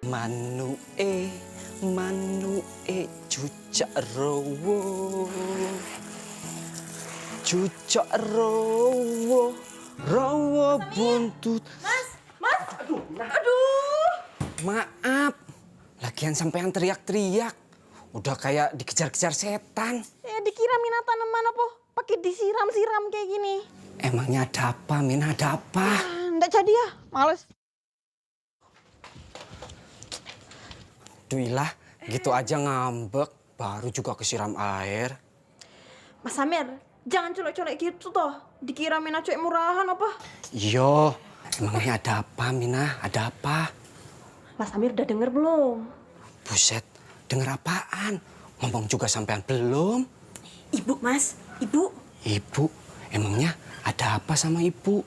Manu cucak rowo. Cucak rowo, rowo buntut. Mas, aduh. Maaf, lagian sampean teriak-teriak. Udah kayak dikejar-kejar setan. Dikira Mina tanaman apa? Pakai disiram-siram kayak gini. Emangnya ada apa, Min? Ada apa? Nggak jadi ya, males. Duilah, gitu aja ngambek. Baru juga kesiram air. Mas Samir, jangan colek-colek gitu toh. Dikira Mina cuek murahan apa? Yo, emangnya ada apa, Mina? Ada apa? Mas Samir udah denger belum? Buset, denger apaan? Ngomong juga sampean belum? Ibu, Mas. Ibu. Ibu, emangnya ada apa sama ibu?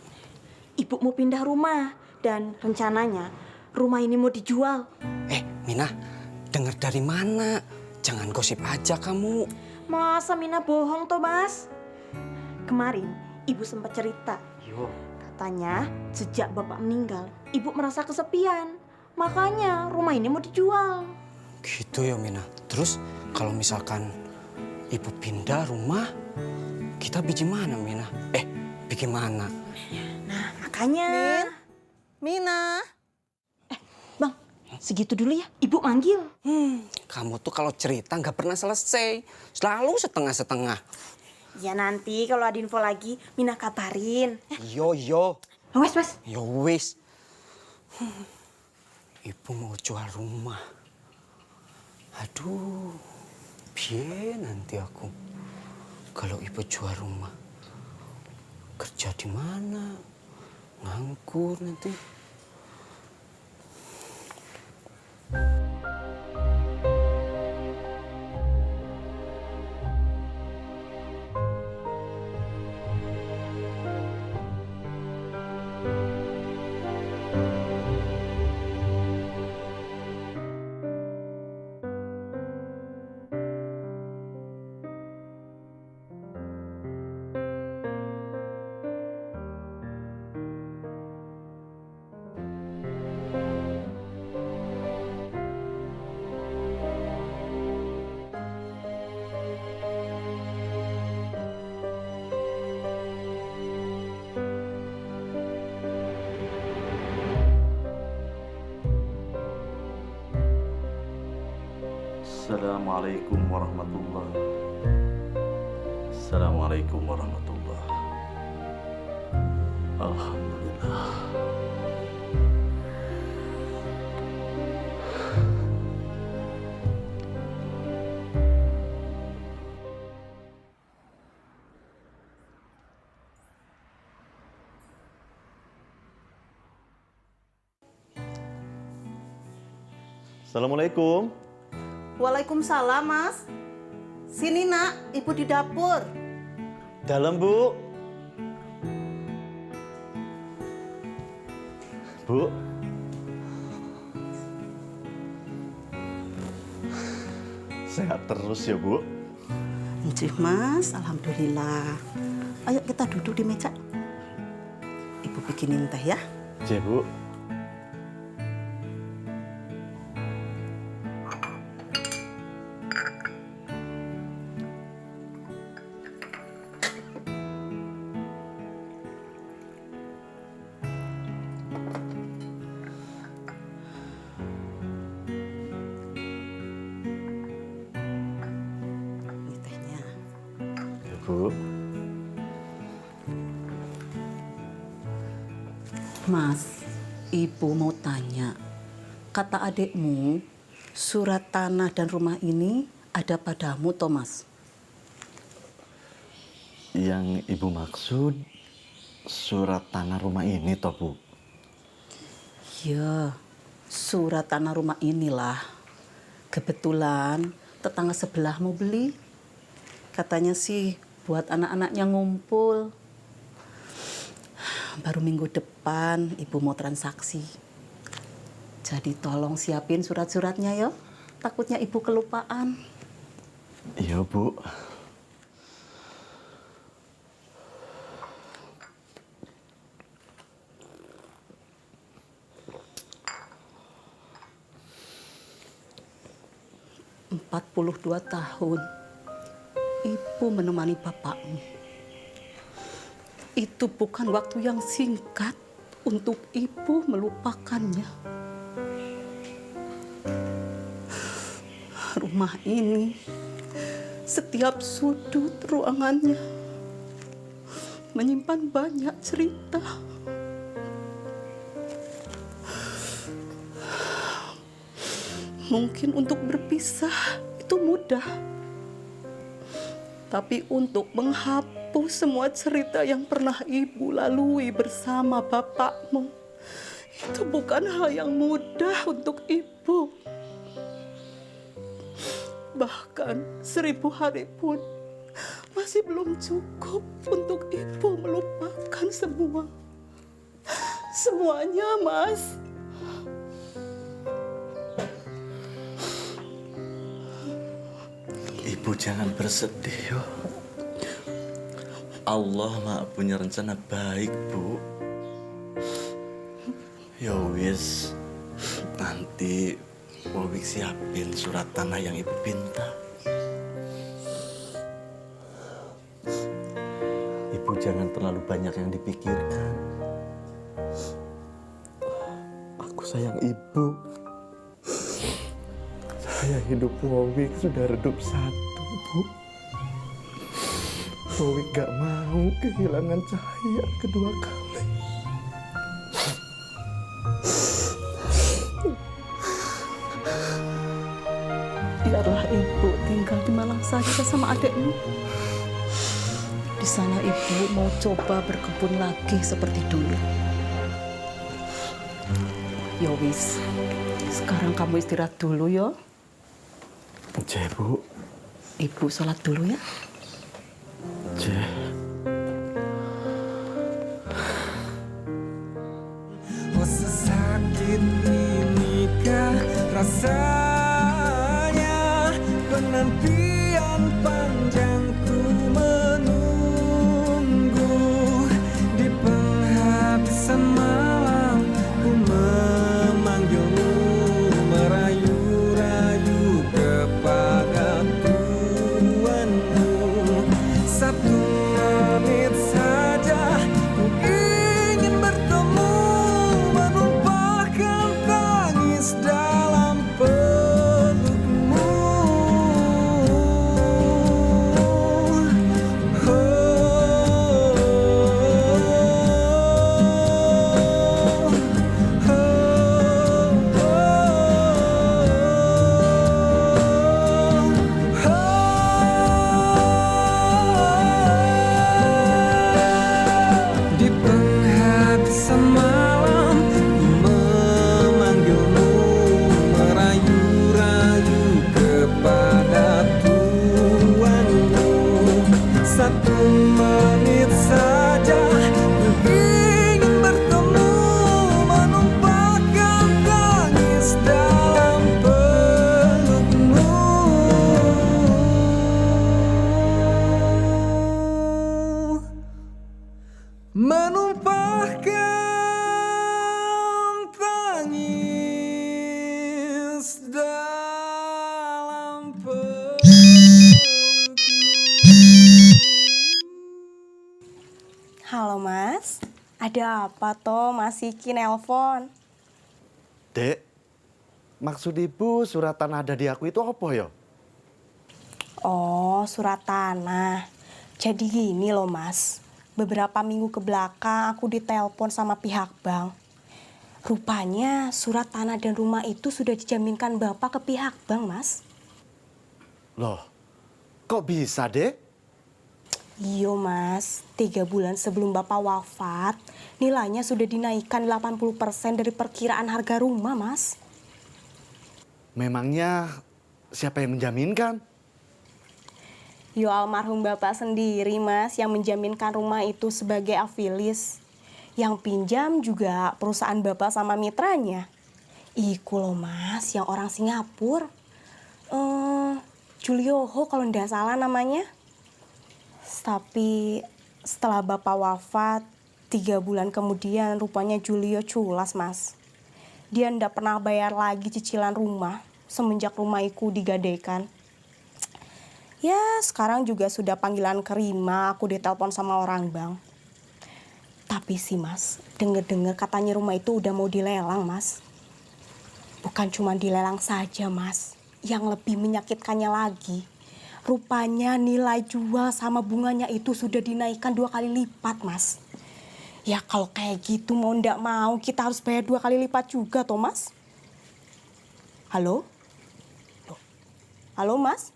Ibu mau pindah rumah. Dan rencananya rumah ini mau dijual. Mina, denger dari mana? Jangan gosip aja kamu. Masa Mina bohong toh, Mas? Kemarin ibu sempat cerita. Yo. Katanya sejak bapak meninggal, ibu merasa kesepian. Makanya rumah ini mau dijual. Gitu ya, Mina. Terus kalau misalkan ibu pindah rumah, kita biji mana, Mina? Bikin mana? Nah, makanya. Mina. Bang, segitu dulu ya. Ibu manggil. Kamu tuh kalau cerita nggak pernah selesai. Selalu setengah-setengah. Ya nanti kalau ada info lagi, Mina kabarin. Yo. Wes. Yo wis. Ibu mau jual rumah. Aduh, piye nanti aku kalau ibu jual rumah? Kerja di mana? Nganggur nanti. Assalamualaikum warahmatullahi. Assalamualaikum warahmatullahi. Alhamdulillah. Assalamualaikum. Waalaikumsalam, Mas. Sini, Nak. Ibu di dapur. Dalam, Bu. Bu. Sehat terus ya, Bu. Encih, Mas. Alhamdulillah. Ayo kita duduk di meja. Ibu bikinin teh ya. Ya, Bu. Ini tehnya. Ya, Bu. Mas, Ibu mau tanya. Kata adikmu, surat tanah dan rumah ini ada padamu, Thomas. Yang Ibu maksud surat tanah rumah ini, toh, Bu? Ya, surat tanah rumah inilah. Kebetulan tetangga sebelah mau beli. Katanya sih buat anak-anaknya ngumpul. Baru minggu depan Ibu mau transaksi. Jadi tolong siapin surat-suratnya ya. Takutnya Ibu kelupaan. Iya, Bu. 42 tahun ibu menemani bapakmu. Itu bukan waktu yang singkat untuk ibu melupakannya. Rumah ini, setiap sudut ruangannya menyimpan banyak cerita. Mungkin untuk berpisah itu mudah, tapi untuk menghapus semua cerita yang pernah ibu lalui bersama bapakmu, itu bukan hal yang mudah untuk ibu. Bahkan 1000 hari pun masih belum cukup untuk ibu melupakan semuanya, Mas. Ibu jangan bersedih, yo. Allah Maha punya rencana baik, Bu. Ya wis, nanti Wawik siapin surat tanah yang ibu pinta. Ibu jangan terlalu banyak yang dipikirkan. Aku sayang ibu. Saya hidup Wawik sudah redup satu, Bu. Wawik gak mau kehilangan cahaya kedua kali. Biarlah ibu tinggal di Malang saja sama adikmu. Di sana ibu mau coba berkebun lagi seperti dulu. Ya wis, sekarang kamu istirahat dulu ya. Ceh, Bu. Ibu sholat dulu ya. Ceh. Oh sesakit inikah rasanya, penantian panjang ku menunggu. Di penghabisan malam ku memanggilmu, merayu-rayu kepada Tuhanmu. Satu menit saja ku ingin bertemu, menumpahkan tangis dalam pelukmu. Di penghabisan malam ku memanggilmu, merayu-rayu kepada Tuhanmu. Satu menit saja ku ingin bertemu, menumpahkan tangis dalam pelukmu. Menumpahkan tangis dalam pelukmu. Halo Mas, ada apa toh Mas Siki nelpon? Dek, maksud ibu surat tanah ada di aku itu apa ya? Oh, surat tanah. Jadi gini loh Mas, beberapa minggu ke belakang aku ditelepon sama pihak bank. Rupanya surat tanah dan rumah itu sudah dijaminkan Bapak ke pihak bank, Mas. Loh, kok bisa, Dek? Iya Mas, 3 bulan sebelum Bapak wafat, nilainya sudah dinaikkan 80% dari perkiraan harga rumah, Mas. Memangnya siapa yang menjaminkan? Yo almarhum Bapak sendiri Mas yang menjaminkan rumah itu sebagai afilis. Yang pinjam juga perusahaan Bapak sama mitranya. Iku loh Mas, yang orang Singapura. Julio Ho kalau ndak salah namanya. Tapi setelah Bapak wafat, 3 bulan kemudian rupanya Julio culas Mas. Dia ndak pernah bayar lagi cicilan rumah semenjak rumah iku digadaikan. Ya, sekarang juga sudah panggilan kerima, aku ditelepon sama orang bang. Tapi sih mas, denger-dengar katanya rumah itu udah mau dilelang mas. Bukan cuma dilelang saja mas, yang lebih menyakitkannya lagi. Rupanya nilai jual sama bunganya itu sudah dinaikkan 2 kali lipat mas. Ya kalau kayak gitu mau ndak mau kita harus bayar 2 kali lipat juga toh mas. Halo? Loh. Halo mas?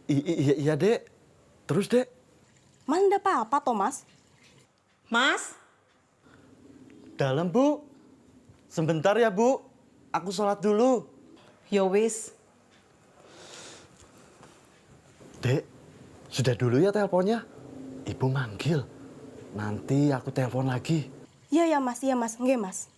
Iya, Dek. Terus, Dek? Mas ndak apa-apa toh mas? Mas, Dalam, Bu. Sebentar ya, Bu. Aku sholat dulu. yo wis. Dek, sudah dulu ya teleponnya. Ibu manggil. Nanti aku telepon lagi. Iya mas, nggih mas.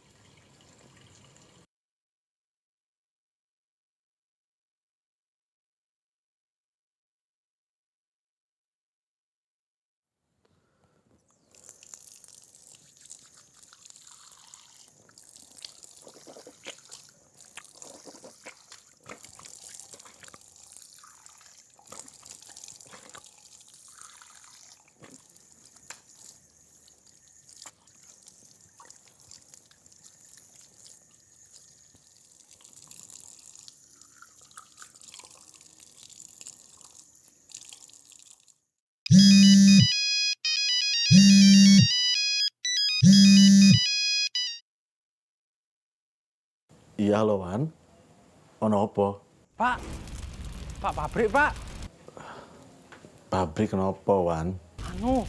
Iya, halo, Wan. Ono apa? Pak, pabrik pak. Pabrik kenapa, Wan? Anu,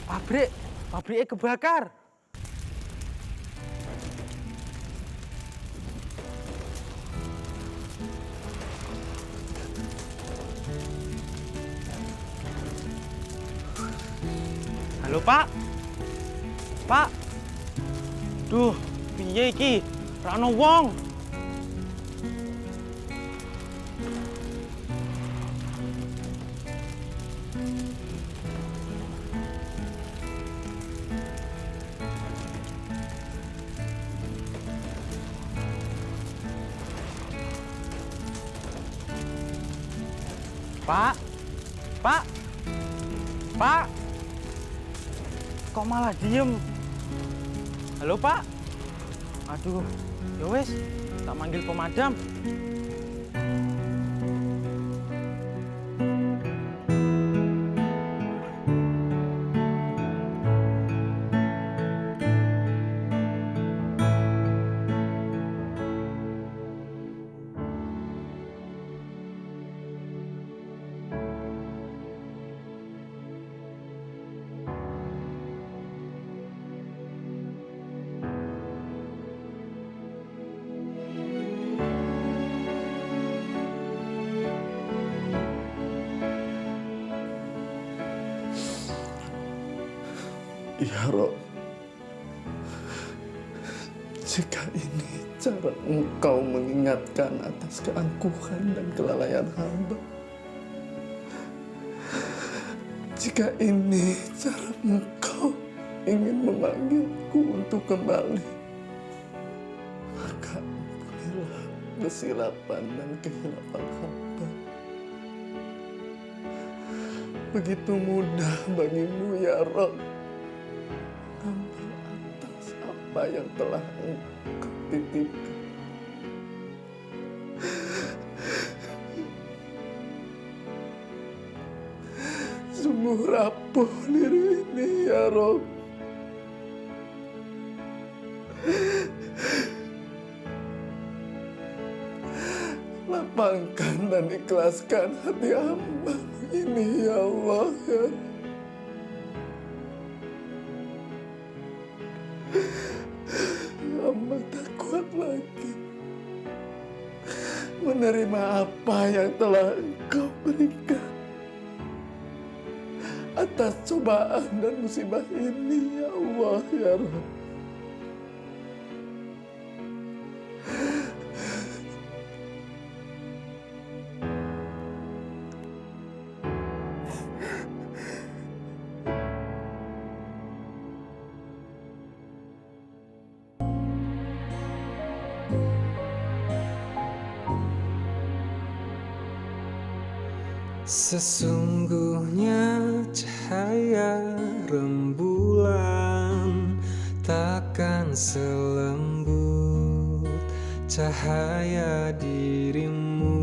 pabriknya kebakar. Halo pak, pak. Duh, piye iki? Ra ono wong. Pak, Pak, Pak, kok malah diem? Halo Pak, aduh, ya wes, tak manggil pemadam. Ya Rob, jika ini cara Engkau mengingatkan atas keangkuhan dan kelalaian hamba, jika ini cara Engkau ingin memanggilku untuk kembali, maka ampunilah kesilapan dan kehilapan hamba. Begitu mudah bagimu ya Rob mengambil atas apa yang telah Engkau titipkan. Sungguh rapuh diri ini ya Rob. Lapangkan dan ikhlaskan hati hamba ini ya Allah ya. Hamba tak kuat lagi menerima apa yang telah Engkau berikan atas cobaan dan musibah ini ya Allah ya Rabb. Sesungguhnya cahaya rembulan takkan selembut cahaya dirimu.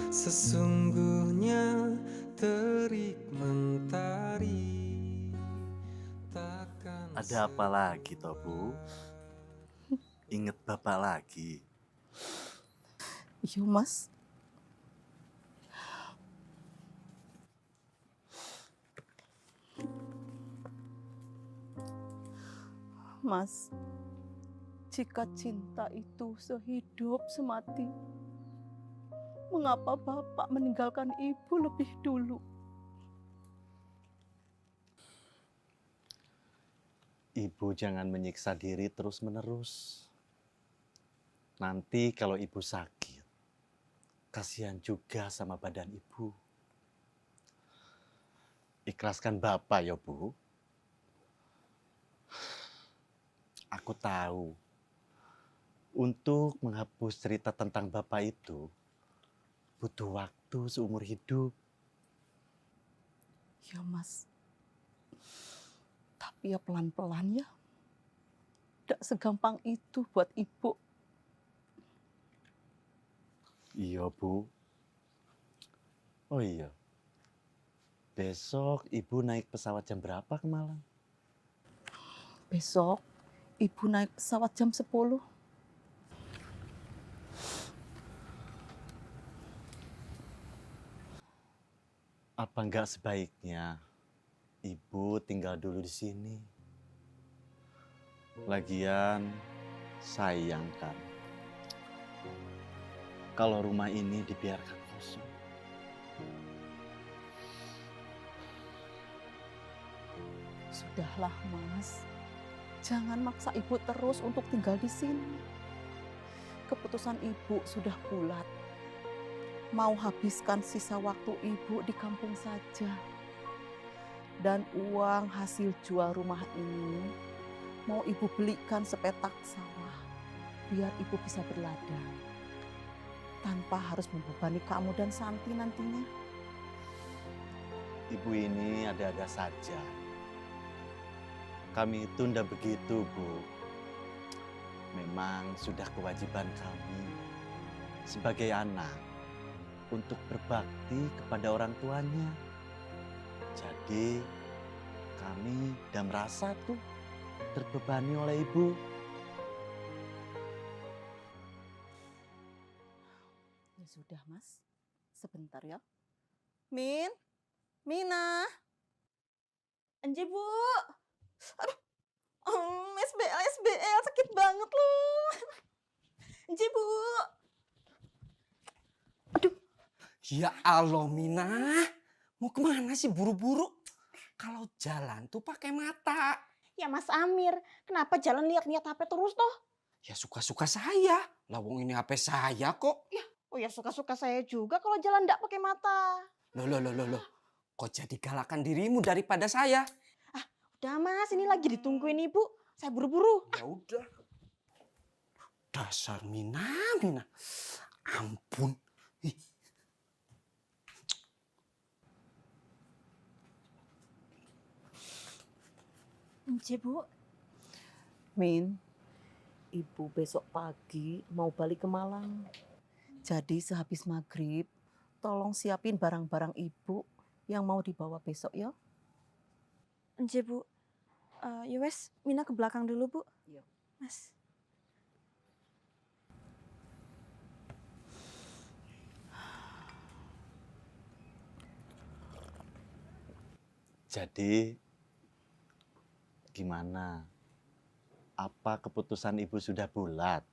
Sesungguhnya terik mentari takkan. Ada apa lagi toh, Bu? Ingat Bapak lagi. Iya, Mas. Mas, jika cinta itu sehidup semati, mengapa Bapak meninggalkan Ibu lebih dulu? Ibu jangan menyiksa diri terus-menerus. Nanti kalau Ibu sakit, kasihan juga sama badan Ibu. Ikhlaskan Bapak ya, Bu. Aku tahu, untuk menghapus cerita tentang Bapak itu, butuh waktu seumur hidup. Ya, Mas. Tapi ya pelan-pelan ya. Tidak segampang itu buat Ibu. Iya, Bu. Oh iya, besok Ibu naik pesawat jam berapa ke Malang? Besok Ibu naik pesawat jam 10. Apa enggak sebaiknya Ibu tinggal dulu di sini? Lagian, sayang kan kalau rumah ini dibiarkan kosong. Sudahlah, Mas. Jangan maksa Ibu terus untuk tinggal di sini. Keputusan Ibu sudah bulat. Mau habiskan sisa waktu Ibu di kampung saja. Dan uang hasil jual rumah ini mau Ibu belikan sepetak sawah biar Ibu bisa berladang tanpa harus membebani kamu dan Santi nantinya. Ibu ini ada-ada saja. Kami itu ndak begitu, Bu. Memang sudah kewajiban kami sebagai anak untuk berbakti kepada orang tuanya. Jadi kami dan merasa tuh terbebani oleh Ibu. Ya sudah, Mas. Sebentar ya. Mina. Anje, Bu. Aduh. SBL sakit banget loh. Anje, Bu. Ya Allah, Mina. Mau kemana sih buru-buru? Kalau jalan tuh pakai mata. Ya Mas Amir, kenapa jalan lihat-lihat HP terus toh? Ya suka-suka saya. Lawang ini HP saya kok. Oh ya suka-suka saya juga kalau jalan ndak pakai mata. Loh. Kok jadi galakan dirimu daripada saya? Udah Mas, ini lagi ditungguin Ibu. Saya buru-buru. Ya udah. Dasar Mina. Ampun. Ih. Anje, Bu. Min, Ibu besok pagi mau balik ke Malang. Jadi sehabis maghrib, tolong siapin barang-barang Ibu yang mau dibawa besok ya. Anje, Bu. Ya wes, Mina ke belakang dulu, Bu. Iya. Mas. Jadi gimana? Apa keputusan Ibu sudah bulat?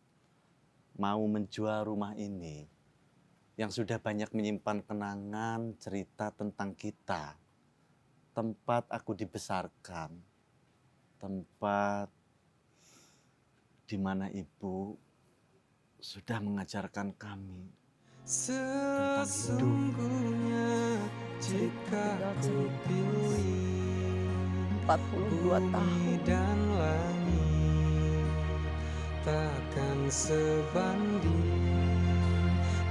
Mau menjual rumah ini yang sudah banyak menyimpan kenangan cerita tentang kita. Tempat aku dibesarkan. Tempat di mana Ibu sudah mengajarkan kami tentang hidup. Sesungguhnya jika ku pilih 42 tahun. bumi dan langit takkan sebanding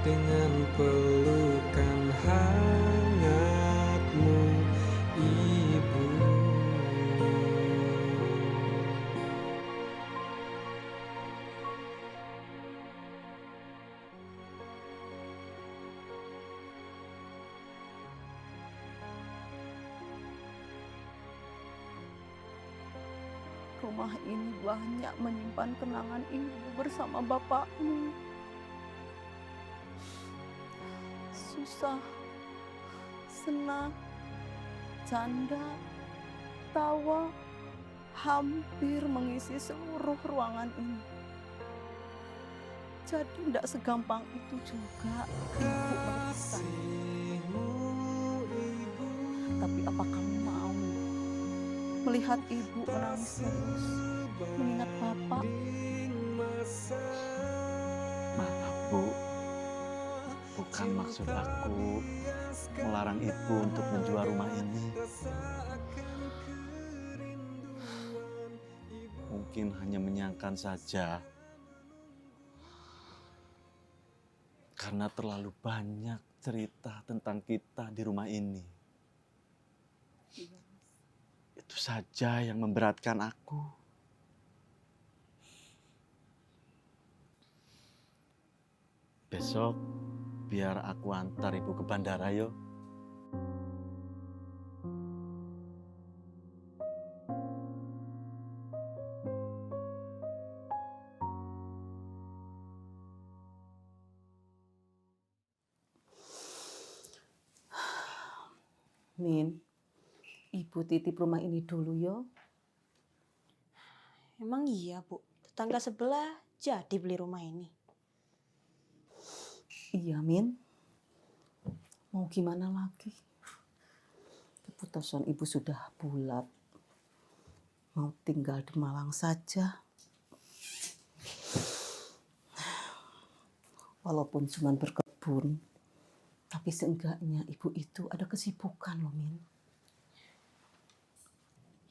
dengan pelukan hangatmu, Ibu. Rumah ini banyak menyimpan kenangan ibu bersama bapakmu. Susah, senang, canda, tawa, hampir mengisi seluruh ruangan ini. Jadi tidak segampang itu juga ibu berpisah. Tapi apa kamu mau melihat ibu menangis terus, mengingat bapak? Maaf, Bu. Bukan maksud aku melarang Ibu untuk menjual rumah ini. Mungkin hanya menyangkan saja. Karena terlalu banyak cerita tentang kita di rumah ini. Itu saja yang memberatkan aku. Besok biar aku antar Ibu ke bandara, yo. Min, ibu titip rumah ini dulu yo. Emang iya, Bu. Tetangga sebelah jadi beli rumah ini. Iya, Min. Mau gimana lagi? Keputusan ibu sudah bulat. Mau tinggal di Malang saja. Walaupun cuma berkebun, tapi seenggaknya ibu itu ada kesibukan loh, Min.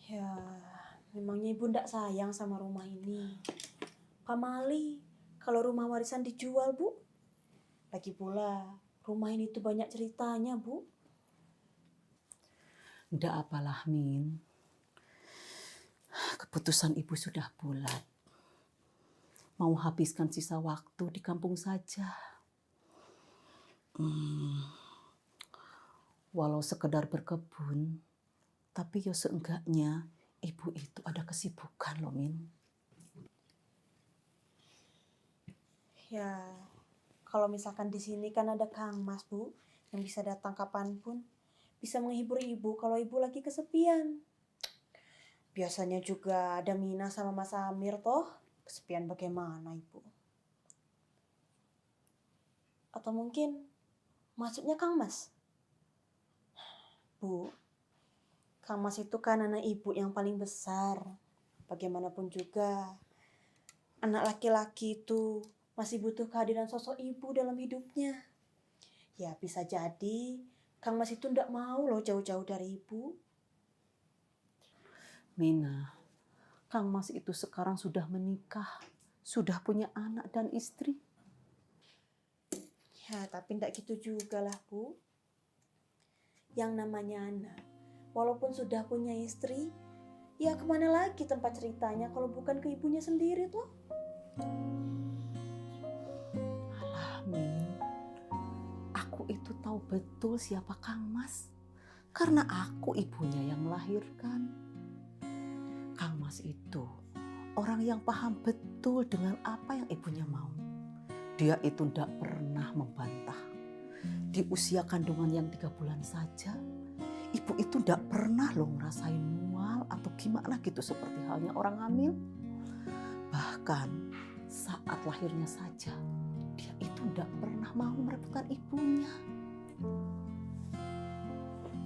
Ya, memangnya ibu ndak sayang sama rumah ini. Pamali, kalau rumah warisan dijual, Bu. Lagi pula, rumah ini tuh banyak ceritanya, Bu. Ndak apalah, Min. Keputusan ibu sudah bulat. Mau habiskan sisa waktu di kampung saja. Walau sekedar berkebun, tapi ya seenggaknya ibu itu ada kesibukan loh, Min. Ya, kalau misalkan di sini kan ada Kang Mas, Bu, yang bisa datang kapanpun. Bisa menghibur ibu kalau ibu lagi kesepian. Biasanya juga ada Mina sama Mas Amir toh. Kesepian bagaimana ibu? Atau mungkin maksudnya Kang Mas? Bu, Kang Mas itu kan anak ibu yang paling besar. Bagaimanapun juga, anak laki-laki itu masih butuh kehadiran sosok ibu dalam hidupnya. Ya bisa jadi Kang Mas itu ndak mau loh jauh-jauh dari ibu. Mina, Kang Mas itu sekarang sudah menikah, sudah punya anak dan istri. Ya tapi ndak gitu juga lah, Bu. Yang namanya anak, walaupun sudah punya istri, ya kemana lagi tempat ceritanya kalau bukan ke ibunya sendiri tuh? Alah, Min, aku itu tahu betul siapa Kang Mas. Karena aku ibunya yang melahirkan. Kang Mas itu orang yang paham betul dengan apa yang ibunya mau. Dia itu tidak pernah membantah. Di usia kandungan yang 3 bulan saja, ibu itu tidak pernah loh ngerasain mual atau gimana gitu seperti halnya orang hamil. Bahkan saat lahirnya saja, dia itu tidak pernah mau merebutkan ibunya.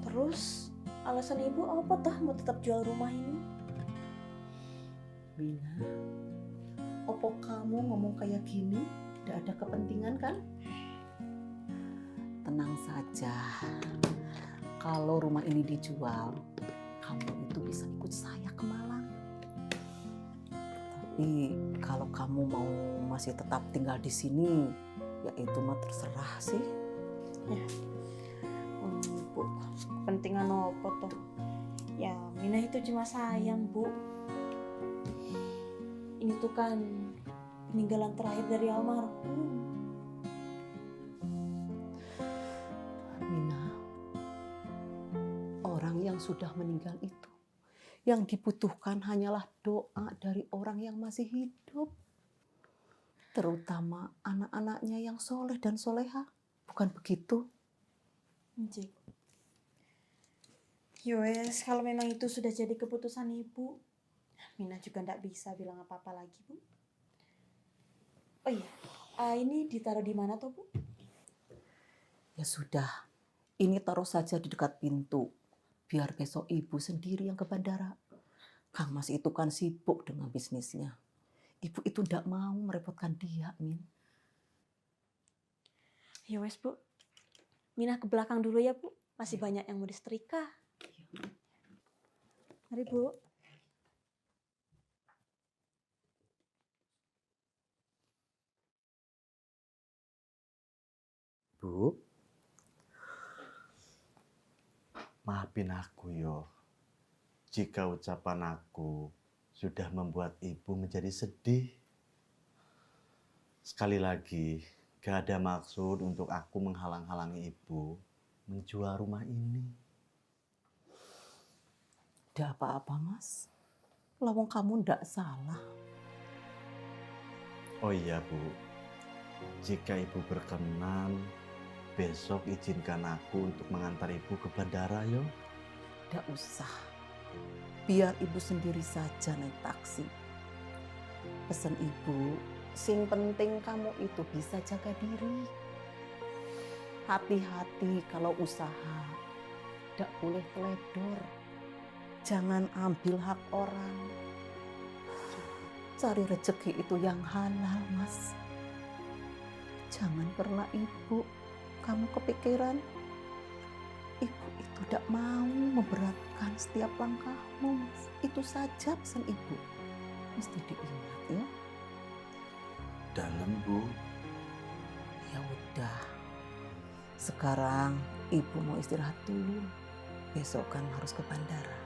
Terus alasan ibu apa tah mau tetap jual rumah ini? Mina, opo kamu ngomong kayak gini? Tidak ada kepentingan kan? Tenang saja. Kalau rumah ini dijual, kamu itu bisa ikut saya ke Malang. Tapi kalau kamu mau masih tetap tinggal di sini, Ya itu mah terserah sih. Ya. Bu, kepentingan apa tuh? Ya, Mina itu cuma sayang, Bu. Ini tuh kan peninggalan terakhir dari almarhum. Mina, orang yang sudah meninggal itu, yang dibutuhkan hanyalah doa dari orang yang masih hidup. Terutama anak-anaknya yang soleh dan soleha. Bukan begitu? Cik. Yowes, kalau memang itu sudah jadi keputusan ibu, Mina juga ndak bisa bilang apa-apa lagi, Bu. Oh iya, ini ditaruh di mana tuh, Bu? Ya sudah, ini taruh saja di dekat pintu. Biar besok ibu sendiri yang ke bandara. Kang Mas itu kan sibuk dengan bisnisnya. Ibu itu ndak mau merepotkan dia, Min. Yowes, Bu. Mina ke belakang dulu ya, Bu. Masih banyak yang mau disetrika. Mari, Bu. Bu, maafin aku yo. Jika ucapan aku sudah membuat ibu menjadi sedih. Sekali lagi, gak ada maksud untuk aku menghalang-halangi ibu menjual rumah ini. Tidak apa-apa, Mas. Lawang kamu ndak salah. Oh iya, Bu. Jika ibu berkenan, besok izinkan aku untuk mengantar ibu ke bandara, yo. Ndak usah. Biar ibu sendiri saja naik taksi. Pesan ibu, sing penting kamu itu bisa jaga diri. Hati-hati kalau usaha. Ndak boleh teledor. Jangan ambil hak orang. Cari rezeki itu yang halal, Mas. Jangan karena ibu, kamu kepikiran. Ibu itu tidak mau memberatkan setiap langkahmu, Mas. Itu saja pesan ibu. Mesti diingat ya. Dalam, Bu. Ya udah. Sekarang ibu mau istirahat dulu. Besok kan harus ke bandara.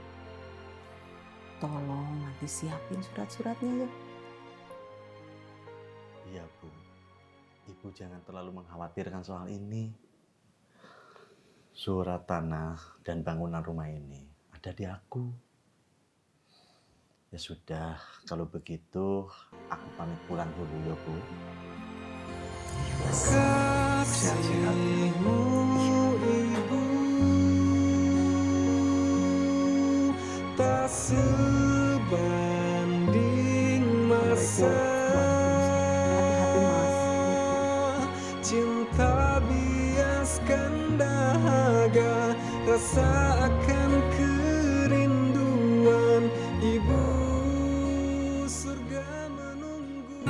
Tolong nanti siapin surat-suratnya ya. Iya, Bu. Ibu jangan terlalu mengkhawatirkan soal ini. Surat tanah dan bangunan rumah ini ada di aku. Ya sudah, kalau begitu aku pamit pulang dulu ya, Bu. Sehat-sehat ya. Kasihmu ibu tak sebanding masa. Hati-hati, Mas. Cinta biaskan dahaga, rasa akan kerinduan. Ibu surga menunggu.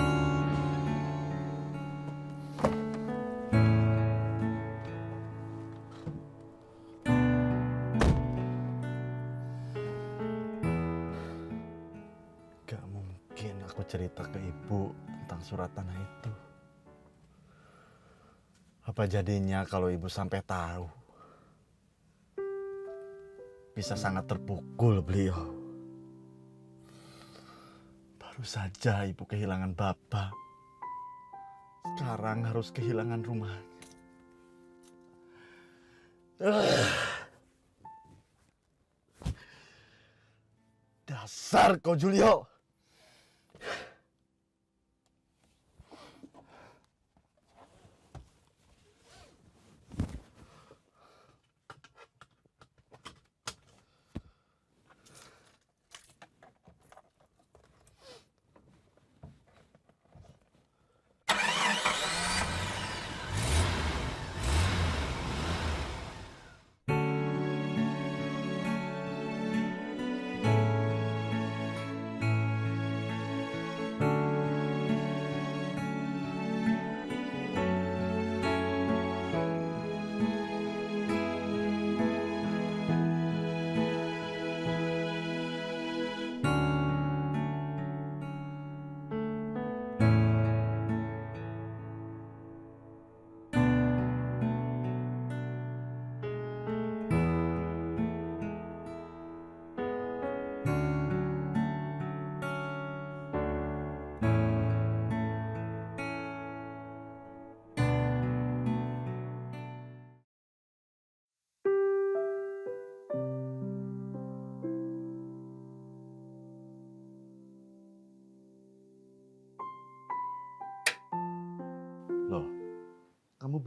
Gak mungkin aku cerita ke ibu tentang surat tanah itu. Apa jadinya kalau ibu sampai tahu? Bisa sangat terpukul beliau. Baru saja ibu kehilangan bapak. Sekarang harus kehilangan rumahnya. Dasar kau, Julio!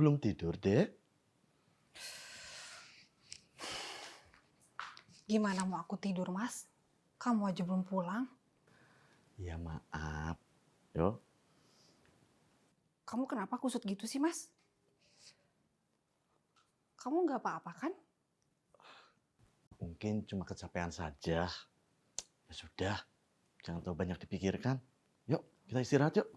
belum tidur, Dek? Gimana mau aku tidur, Mas? Kamu aja belum pulang. Ya maaf. Yo, Kamu kenapa kusut gitu sih, Mas? Kamu nggak apa-apa kan? mungkin cuma kecapean saja. Ya sudah, jangan terlalu banyak dipikirkan. Yuk, kita istirahat yuk.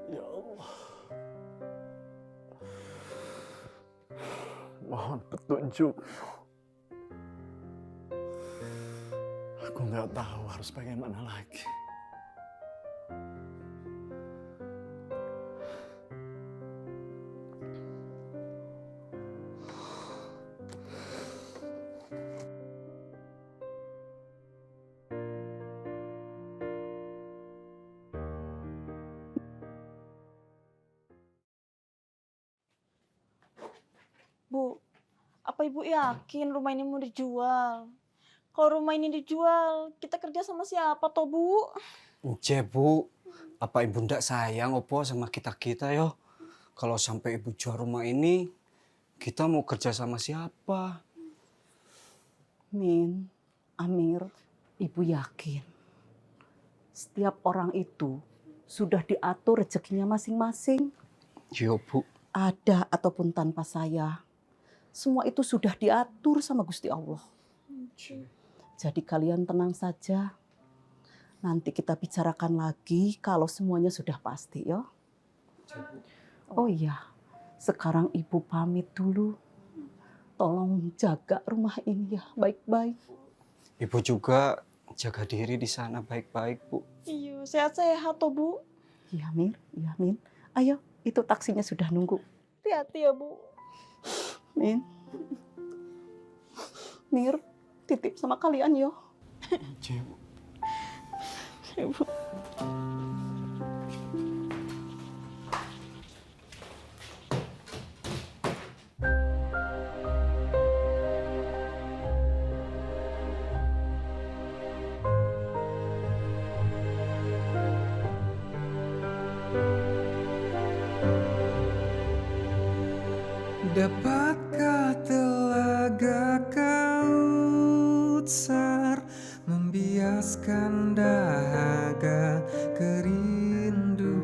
Ya Allah. Mohon petunjuk. Aku nggak tahu harus bagaimana lagi. Bu, apa ibu yakin rumah ini mau dijual? Kalau rumah ini dijual, kita kerja sama siapa toh, Bu? Uje, Bu. Apa ibu ndak sayang opo sama kita-kita yo? Kalau sampai ibu jual rumah ini, kita mau kerja sama siapa? Min, Amir, ibu yakin setiap orang itu sudah diatur rezekinya masing-masing. Yo, Bu. Ada ataupun tanpa saya, semua itu sudah diatur sama Gusti Allah. Jadi kalian tenang saja. Nanti kita bicarakan lagi kalau semuanya sudah pasti ya. Oh iya, sekarang ibu pamit dulu. Tolong jaga rumah ini ya baik-baik. Ibu juga jaga diri di sana baik-baik, Bu. Iya, sehat-sehat toh, Bu. Iya Mir, iya Min. Ayo, itu taksinya sudah nunggu. Hati-hati ya, Bu. Min. Mir, titip sama kalian yo. Uje, Bu. Ibu. Dapatkah telaga Kautsar membiaskan dahaga kerinduan?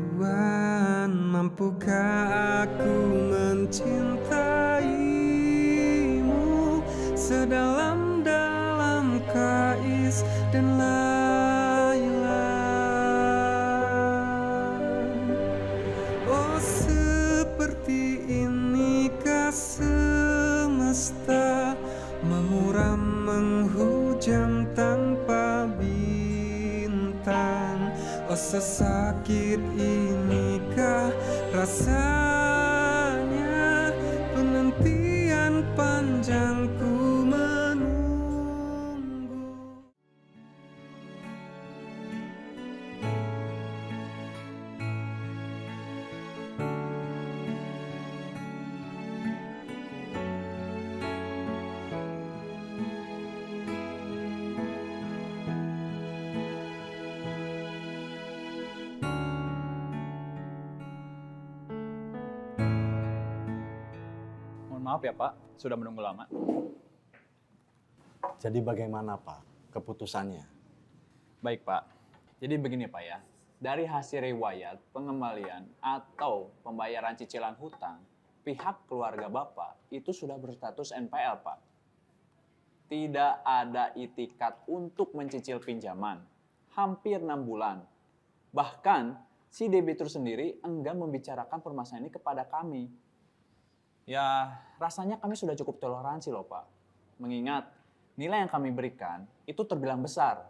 Mampukah aku mencintaimu sedalam-dalam Kais dan Laila? Oh, seperti inikah semesta memuram menghujam tanpa bintang? Oh, sesakit inikah rasanya penantian panjangku menunggu. Mohon maaf ya Pak, sudah menunggu lama. Jadi bagaimana Pak keputusannya? Baik Pak, jadi begini Pak ya. Dari hasil riwayat pengembalian atau pembayaran cicilan hutang, pihak keluarga Bapak itu sudah berstatus NPL Pak. Tidak ada itikat untuk mencicil pinjaman, hampir 6 bulan. Bahkan si debitur sendiri enggan membicarakan permasalahan ini kepada kami. Ya, rasanya kami sudah cukup toleransi loh Pak. Mengingat nilai yang kami berikan itu terbilang besar,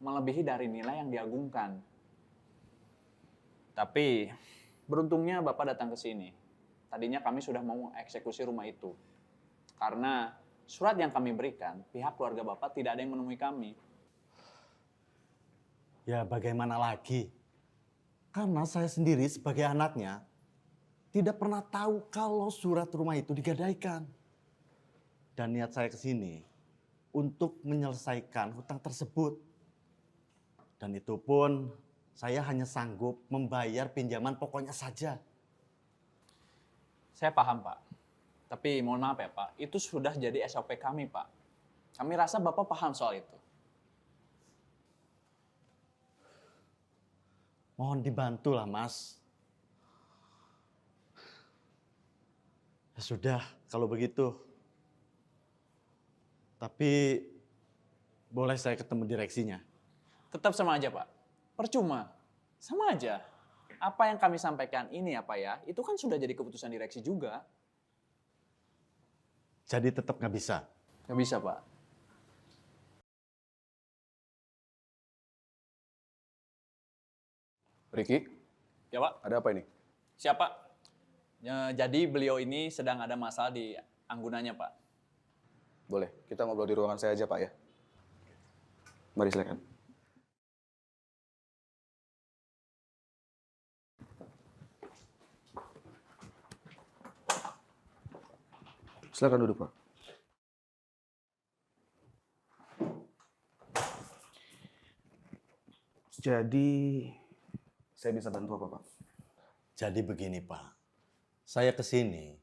melebihi dari nilai yang diagungkan. Tapi beruntungnya Bapak datang ke sini. Tadinya kami sudah mau eksekusi rumah itu. Karena surat yang kami berikan, pihak keluarga Bapak tidak ada yang menemui kami. Ya bagaimana lagi? Karena saya sendiri sebagai anaknya tidak pernah tahu kalau surat rumah itu digadaikan. Dan niat saya ke sini untuk menyelesaikan hutang tersebut. Dan itu pun saya hanya sanggup membayar pinjaman pokoknya saja. Saya paham Pak. Tapi mohon maaf ya Pak, itu sudah jadi SOP kami Pak. Kami rasa Bapak paham soal itu. Mohon dibantu lah Mas. Ya sudah, kalau begitu. Tapi boleh saya ketemu direksinya? Tetap sama aja Pak. Percuma. Sama aja. Apa yang kami sampaikan ini ya Pak ya, itu kan sudah jadi keputusan direksi juga. Jadi tetap nggak bisa? Nggak bisa Pak. Ricky, Ya Pak. ada apa ini? Siapa? Ya, jadi beliau ini sedang ada masalah di anggunannya Pak. Boleh, kita ngobrol di ruangan saya aja, Pak ya. Mari silakan. Silakan duduk, Pak. Jadi, saya bisa bantu apa, Pak? Jadi begini Pak, saya ke sini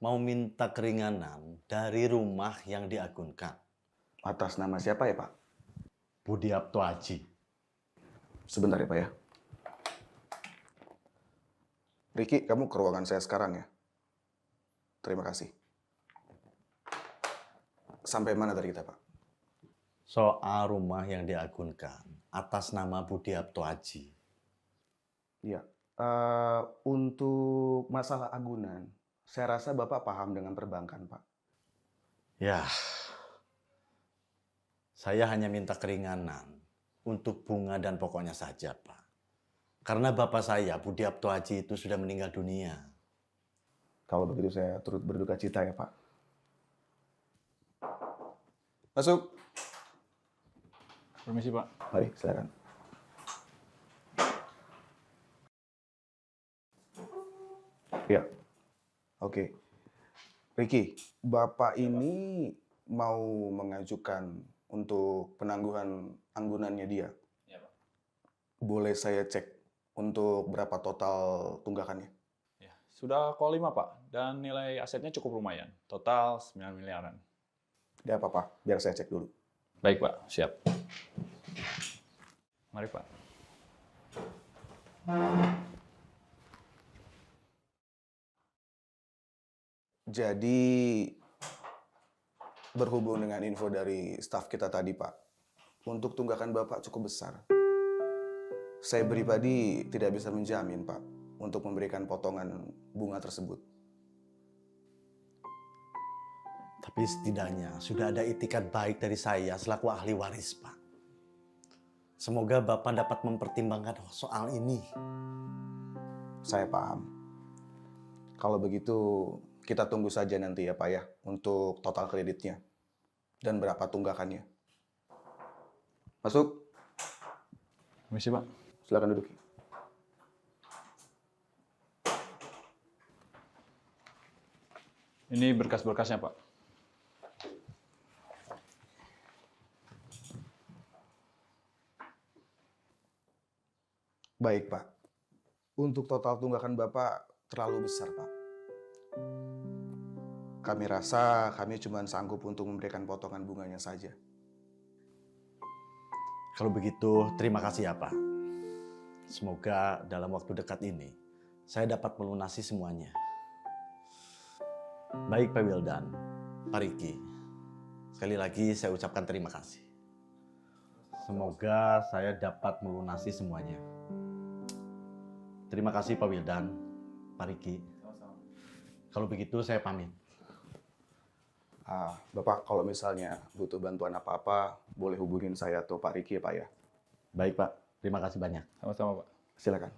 mau minta keringanan dari rumah yang diagunkan. Atas nama siapa ya, Pak? Budiapto Aji. Sebentar ya, Pak ya. Ricky, kamu ke ruangan saya sekarang ya. Terima kasih. Sampai mana tadi kita, Pak? Soal rumah yang diagunkan atas nama Budiapto Aji. Iya. Untuk masalah agunan, saya rasa Bapak paham dengan perbankan, Pak. Ya, saya hanya minta keringanan untuk bunga dan pokoknya saja Pak. Karena bapak saya, Budiapto Aji itu sudah meninggal dunia. Kalau begitu saya turut berduka cita ya, Pak. Masuk. Permisi Pak. Mari, silakan. Ya, oke. Ricky, Bapak ini mau mengajukan untuk penangguhan anggunannya dia. Ya Pak. Boleh saya cek untuk berapa total tunggakannya? Ya, sudah call 5 Pak, dan nilai asetnya cukup lumayan. Total 9 miliaran. Tidak apa-apa, biar saya cek dulu. Baik Pak, siap. Mari Pak. Jadi, berhubung dengan info dari staf kita tadi, Pak, untuk tunggakan Bapak cukup besar. Saya pribadi tidak bisa menjamin, Pak, untuk memberikan potongan bunga tersebut. Tapi setidaknya sudah ada itikat baik dari saya selaku ahli waris, Pak. Semoga Bapak dapat mempertimbangkan soal ini. Saya paham. Kalau begitu, kita tunggu saja nanti ya, Pak ya, untuk total kreditnya dan berapa tunggakannya. Masuk. Permisi Pak. Silakan duduk. Ini berkas-berkasnya Pak. Baik, Pak. Untuk total tunggakan Bapak terlalu besar, Pak. Kami rasa kami cuma sanggup untuk memberikan potongan bunganya saja. Kalau begitu, terima kasih ya Pak. Semoga dalam waktu dekat ini, saya dapat melunasi semuanya. Baik Pak Wildan, Pak Riki, sekali lagi saya ucapkan terima kasih. Semoga saya dapat melunasi semuanya. Terima kasih Pak Wildan, Pak Riki. Kalau begitu saya pamit. Bapak kalau misalnya butuh bantuan apa-apa, boleh hubungin saya atau Pak Riki ya Pak ya. Baik Pak, terima kasih banyak. Sama-sama, Pak. Silakan.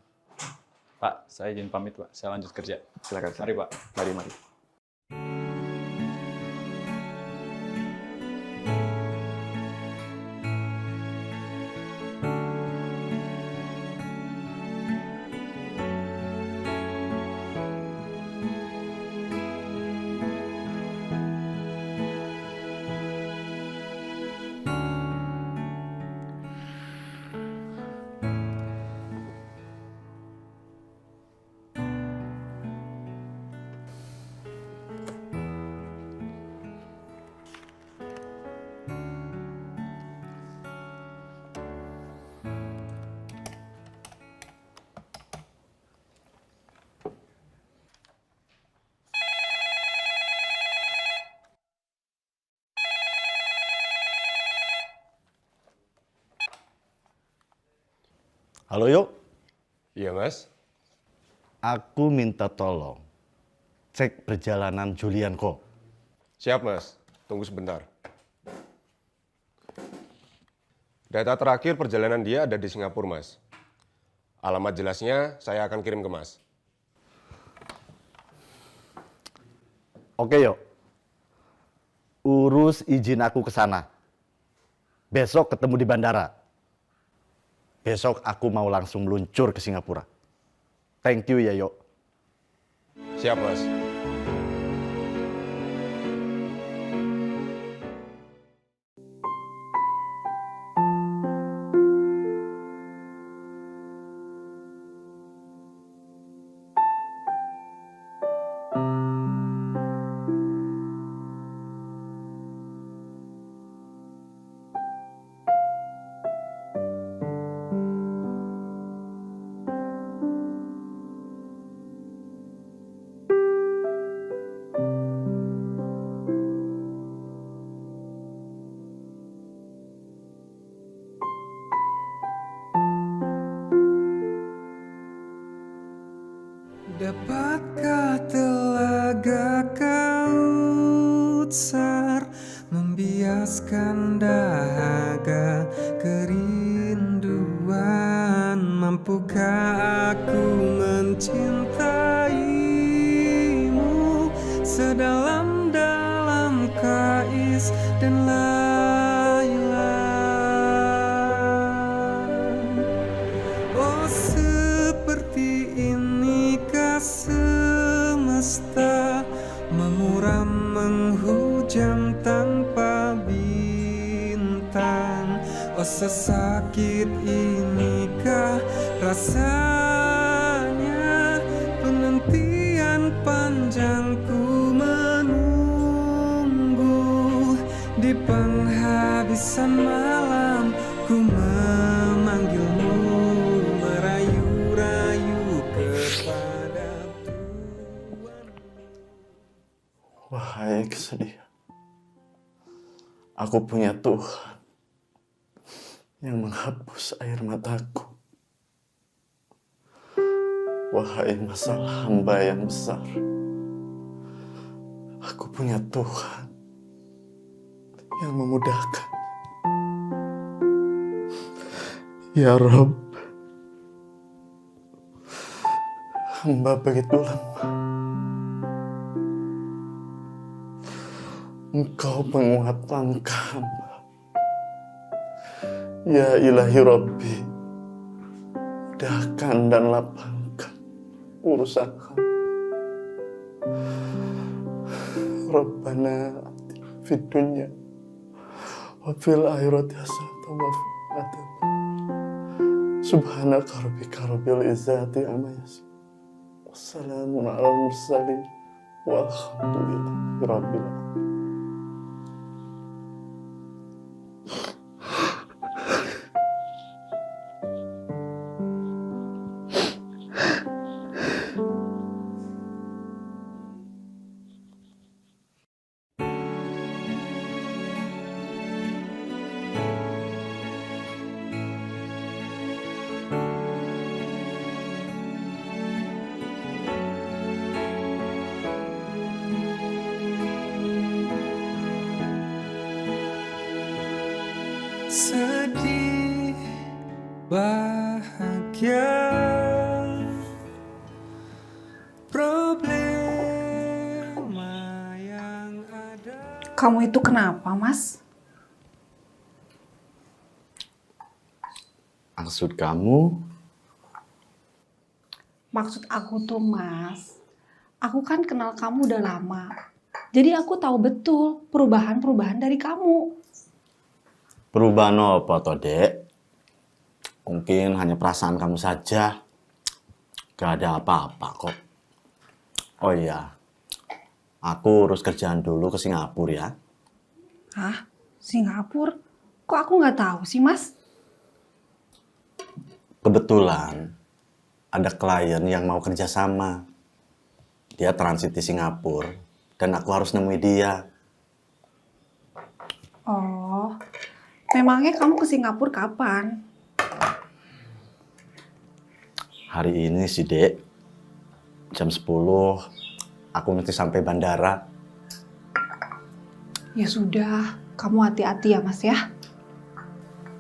Pak, saya izin pamit, Pak. Saya lanjut kerja. Silakan. Mari, Pak. Mari. Halo Yuk, Iya, Mas. aku minta tolong cek perjalanan Julian Ko. Siap, Mas. Tunggu sebentar. Data terakhir perjalanan dia ada di Singapura, Mas. Alamat jelasnya saya akan kirim ke Mas. Oke Yuk, urus izin aku ke sana. Besok ketemu di bandara. Besok aku mau langsung meluncur ke Singapura. Thank you ya Yuk. Siap, Mas. Dapatkah telaga Kautsar membiaskan dahaga kerinduan? Mampukah aku mencintaimu sedalam-dalam Kais dan Laila? Oh, seperti inikah semesta memuram menghujam tanpa bintang? Oh, sesakit inikah rasanya penantian panjangku menunggu di penghabisan malam ku memanggilmu merayu-rayu kepada Tuhan. Wahai kesedihan, aku punya Tuhan yang menghapus air mataku. Wahai masalah hamba yang besar, aku punya Tuhan yang memudahkan. Ya Rob, hamba begitu lemah. Engkau penguat langkah hamba. Ya ilahi Rabbi, mudahkan dan lapangkan urusan hamba. Rabbana fid dunya wa fil akhirati hasanatan wa qina adzaban. Subhanaka rabbika rabbil izzati amma yasifun. Wassalamun alal mursalin walhamdulillahi rabbil alamin. sedih, bahagia, problema yang ada. Kamu itu kenapa, Mas? Maksud kamu? Maksud aku tuh, Mas, aku kan kenal kamu udah lama. Jadi aku tahu betul perubahan-perubahan dari kamu. Perubahan apa toh, Dek? Mungkin hanya perasaan kamu saja. Gak ada apa-apa kok. Oh iya, aku urus kerjaan dulu ke Singapura ya. Hah? Singapura? Kok aku nggak tahu sih, Mas? Kebetulan ada klien yang mau kerja sama. Dia transit di Singapura dan aku harus nemui dia. Oh, memangnya kamu ke Singapura kapan? Hari ini sih, Dek. Jam 10 aku mesti sampai bandara. Ya sudah, kamu hati-hati ya, Mas ya.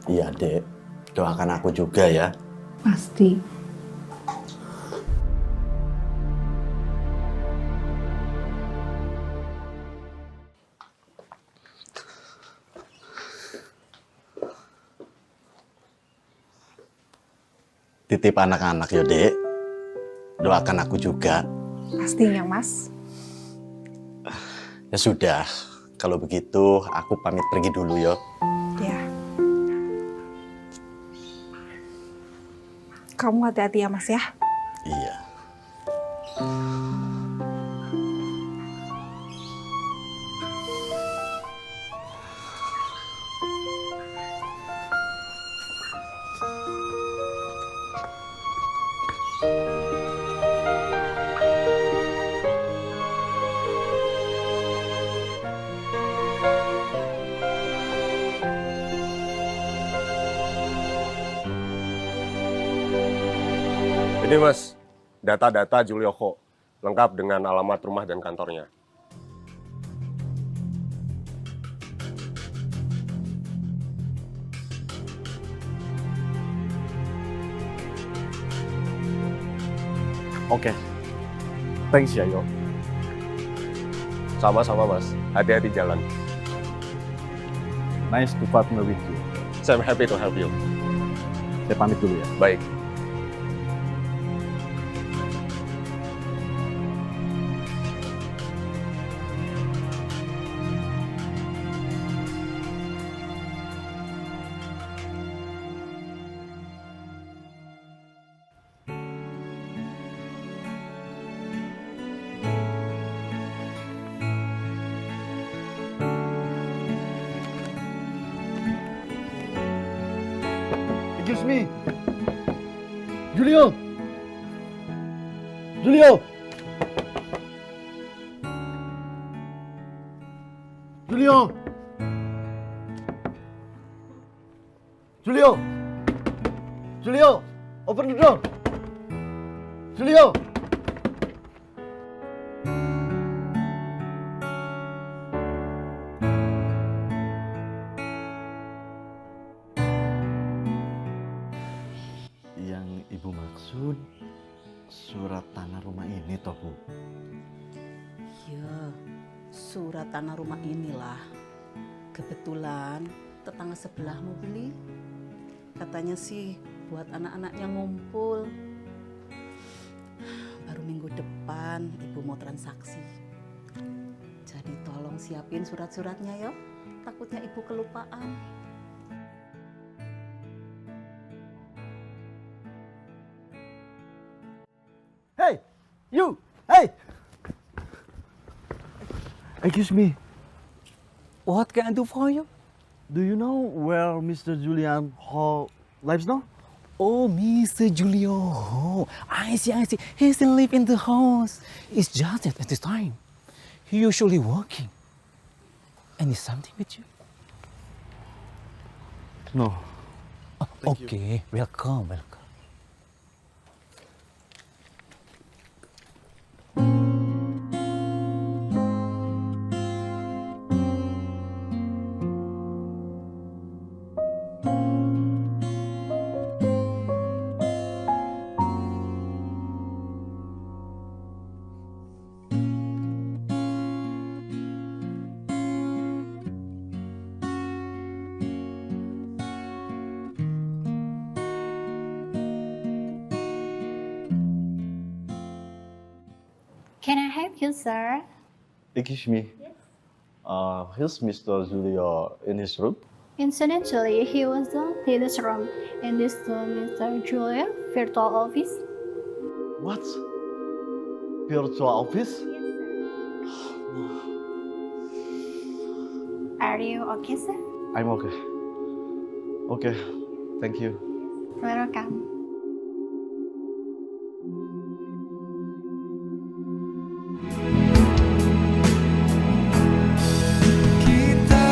Iya, Dek. Doakan aku juga ya. Pasti. Titip anak-anak ya, Dek. Doakan aku juga. Pastinya, Mas. Ya sudah, kalau begitu aku pamit pergi dulu ya. Ya. Kamu hati-hati ya, Mas ya. Iya. Ini Mas, data-data Julioko, lengkap dengan alamat rumah dan kantornya. Oke. Thanks ya, Yo. Sama-sama Mas, hati-hati jalan. Nice to partner with you. So I'm happy to help you. Saya pamit dulu ya. Baik. Excuse me. Julio. Julio. Julio. Julio. Julio. Open the door. Julio. Yang Ibu maksud surat tanah rumah ini toh, Bu? Ya, surat tanah rumah inilah. Kebetulan tetangga sebelah mau beli. Katanya sih buat anak-anaknya ngumpul. Baru minggu depan ibu mau transaksi. Jadi tolong siapin surat-suratnya ya. Takutnya ibu kelupaan. Hey, you! Hey! Excuse me. What can I do for you? Do you know where Mr. Julian Hall lives now? Oh, Mr. Julio. Oh, I see. He still live in the house. It's just that at this time. He usually working. Any something with you? No. Oh, okay, welcome. Can I help you, sir? Excuse me. Here's Mr. Julio in his room. Incidentally, he was not in this room. In this room, Mr. Julia, virtual office. What? Virtual office? Are you okay, sir? I'm okay. Okay, thank you. Welcome. Kita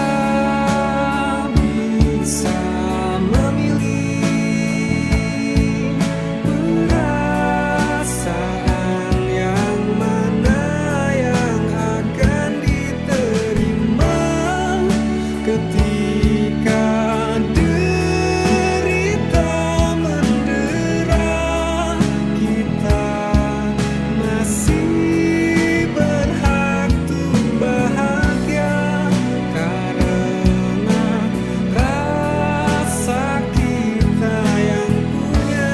bisa memilih perasaan yang mana yang akan diterima ketika derita mendera. Kita masih berhak tuh bahagia karena rasa kita yang punya.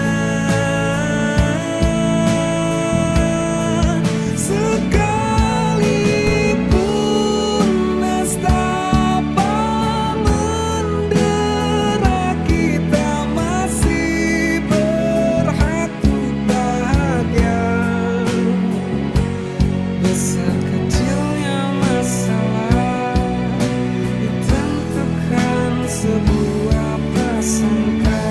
Sekalipun nestapa mendera, kita masih berhak tuh bahagia. Besar kecilnya masalah ditentukan sebuah prasangka.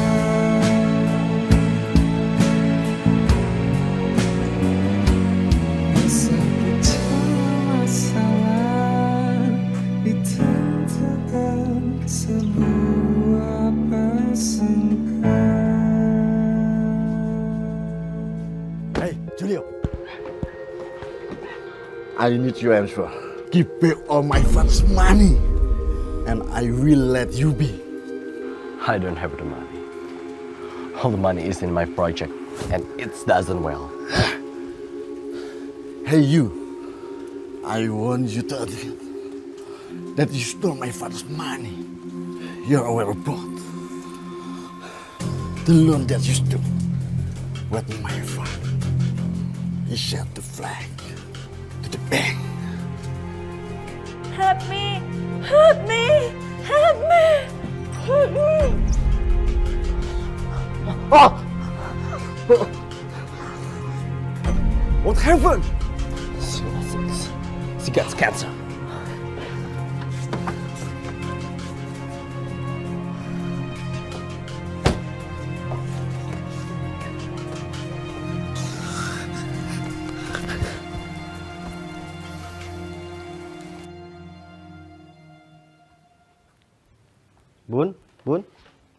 Besar kecilnya masalah ditentukan sebuah prasangka. Hey, Julio. I need your answer. Give back all my father's money, and I will let you be. I don't have the money. All the money is in my project, and it doesn't well. Hey, you. I want you to admit that you stole my father's money. You're aware of both. The loan that you took with my father. He sent the flag to the bank. Help me! Help me! Help me! Help me! Oh! What happened? She got cancer.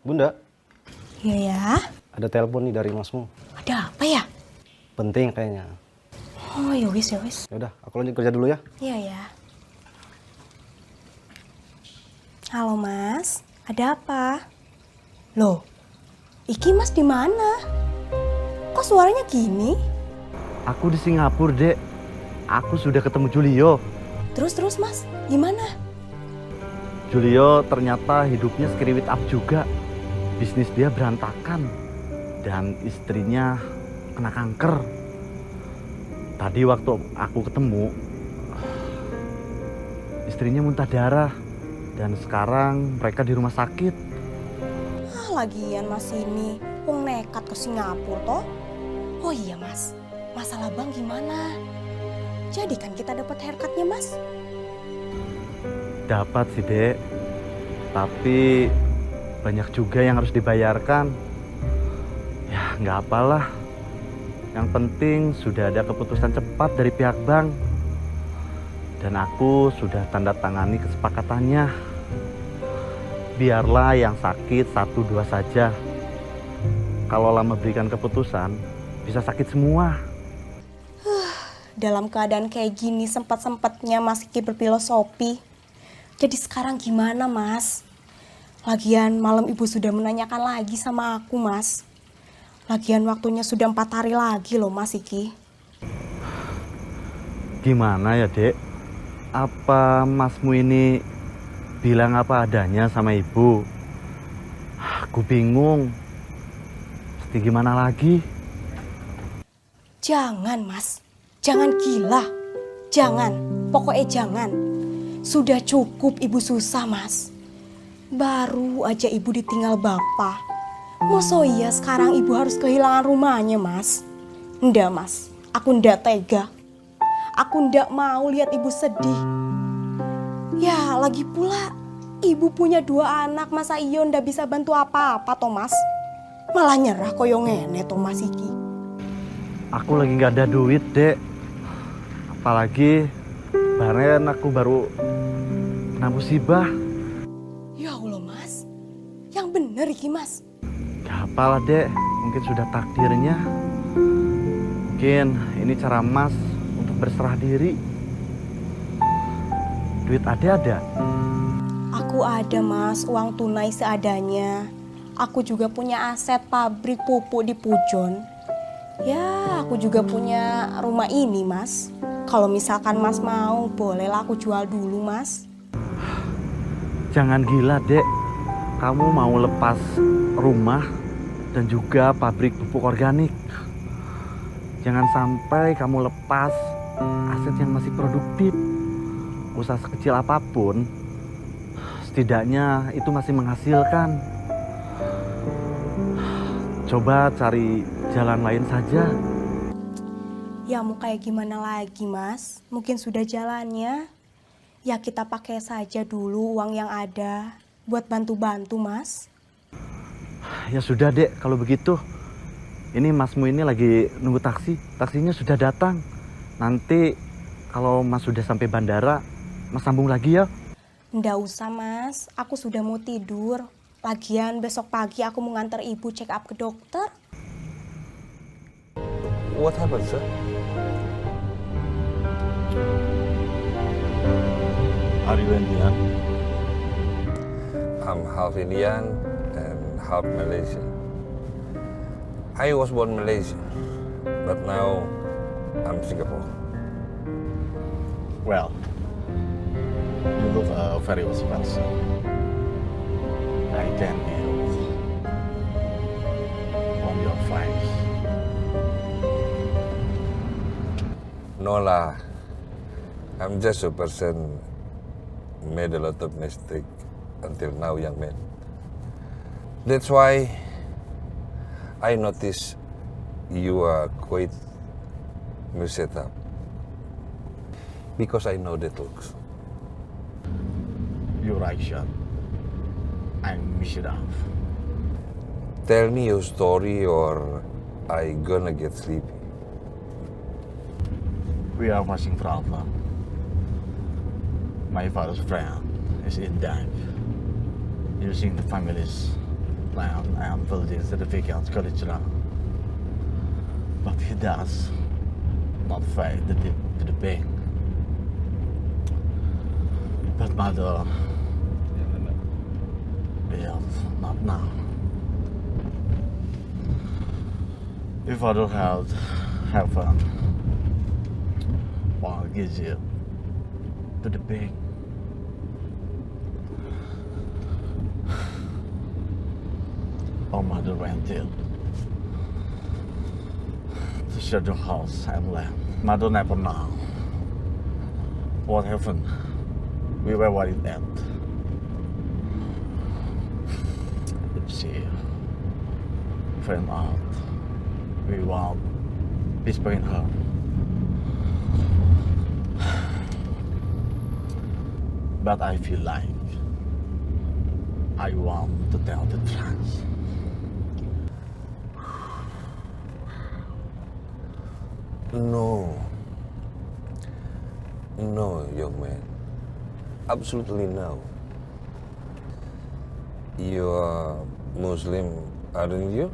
Bunda, Iya ya. ada telepon nih dari masmu. Ada apa ya? Penting kayaknya. Oh ya wis ya wis. Yaudah, aku lanjut kerja dulu ya. Iya ya. Halo Mas, ada apa? Loh, Iki Mas di mana? Kok suaranya gini? Aku di Singapura, Dek. Aku sudah ketemu Julio. Terus Mas, gimana? Julio ternyata hidupnya skriwit up juga. Bisnis dia berantakan. Dan istrinya kena kanker. Tadi waktu aku ketemu, istrinya muntah darah. Dan sekarang mereka di rumah sakit. Lagian Mas ini, wong nekat ke Singapura toh. Oh iya Mas, masalah bank gimana? Jadi kan kita dapat haircutnya Mas? Dapat sih, Dek. Tapi banyak juga yang harus dibayarkan. Ya, nggak apalah. Yang penting sudah ada keputusan cepat dari pihak bank. Dan aku sudah tanda tangani kesepakatannya. Biarlah yang sakit 1-2 saja. Kalau lama berikan keputusan, bisa sakit semua. Dalam keadaan kayak gini sempat-sempatnya Mas Iki berfilosofi. Jadi sekarang gimana Mas? Lagian malam ibu sudah menanyakan lagi sama aku Mas. Lagian waktunya sudah 4 hari lagi loh Mas Iki. Gimana ya, Dek? Apa masmu ini bilang apa adanya sama ibu? Aku bingung. Mesti gimana lagi? Jangan Mas, Jangan gila. Jangan. Pokoknya jangan. Sudah cukup ibu susah, Mas. Baru aja ibu ditinggal bapak. Masa iya sekarang ibu harus kehilangan rumahnya, Mas? Ndak, Mas. Aku ndak tega. Aku ndak mau lihat ibu sedih. Ya, lagi pula ibu punya 2 anak, masa iyo ndak bisa bantu apa-apa, Thomas? Malah nyerah koyo ngene, Thomas iki. Aku lagi nggak ada duit, Dek. Apalagi kemarin aku baru kena musibah. Ya Allah, Mas. Yang bener iki, Mas. Gak apalah, Dek. Mungkin sudah takdirnya. Mungkin ini cara Mas untuk berserah diri. Duit ada? Aku ada, Mas, uang tunai seadanya. Aku juga punya aset pabrik pupuk di Pujon. Ya, aku juga punya rumah ini, Mas. Kalau misalkan Mas mau, bolehlah aku jual dulu, Mas. Jangan gila, Dek. Kamu mau lepas rumah dan juga pabrik pupuk organik. Jangan sampai kamu lepas aset yang masih produktif. Usaha sekecil apapun, setidaknya itu masih menghasilkan. Coba cari jalan lain saja. Ya mau kayak gimana lagi, Mas? Mungkin sudah jalannya. Ya kita pakai saja dulu uang yang ada buat bantu-bantu, Mas. Ya sudah, Dek, kalau begitu. Ini Masmu ini lagi nunggu taksi. Taksinya sudah datang. Nanti kalau Mas sudah sampai bandara, Mas sambung lagi ya. Nggak usah, Mas. Aku sudah mau tidur. Lagian besok pagi aku mau nganter ibu check up ke dokter. What happened, sir? Are you Indian? I'm half Indian and half Malaysian. I was born Malaysian, but now I'm Singapore. Well, you look very expensive. I can build on your face. No lah, I'm just a person made a lot of mistake until now, young man. That's why I notice you are quite messed up. Because I know that looks. You're right, Sean. I'm messed up. Tell me your story or I gonna get sleepy. We are watching problem. My father's friend is in debt. Using the family's land and building certificate college loan. But he does not pay to the bank. But mother will not now. If father had heaven, what gives you to the bank? Our mother rented to share the house and land. Mother never know what happened. We were worried that if she found out, we won't disappoint her. But I feel like I want to tell the truth. No, young man. Absolutely no. You are Muslim, aren't you?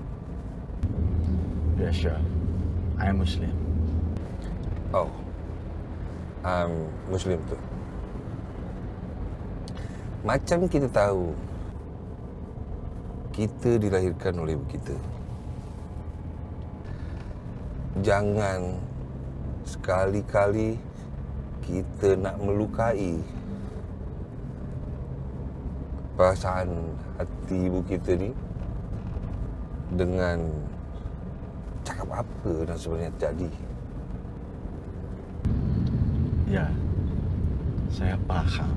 Yeah, sure. I'm Muslim. Oh, I'm Muslim too. Macam kita tahu, kita dilahirkan oleh ibu kita. Jangan sekali-kali kita nak melukai perasaan hati ibu kita ni dengan cakap apa yang sebenarnya terjadi. Ya, saya paham.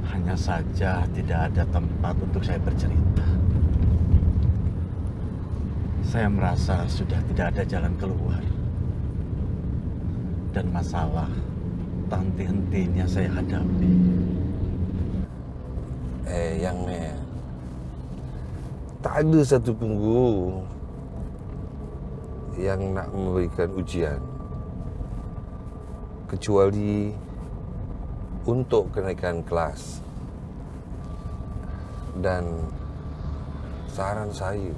Hanya saja tidak ada tempat untuk saya bercerita. Saya merasa sudah tidak ada jalan keluar. Dan masalah tak henti-hentinya saya hadapi. Yang tak ada satu pun guru yang nak memberikan ujian kecuali untuk kenaikan kelas. Dan saran saya,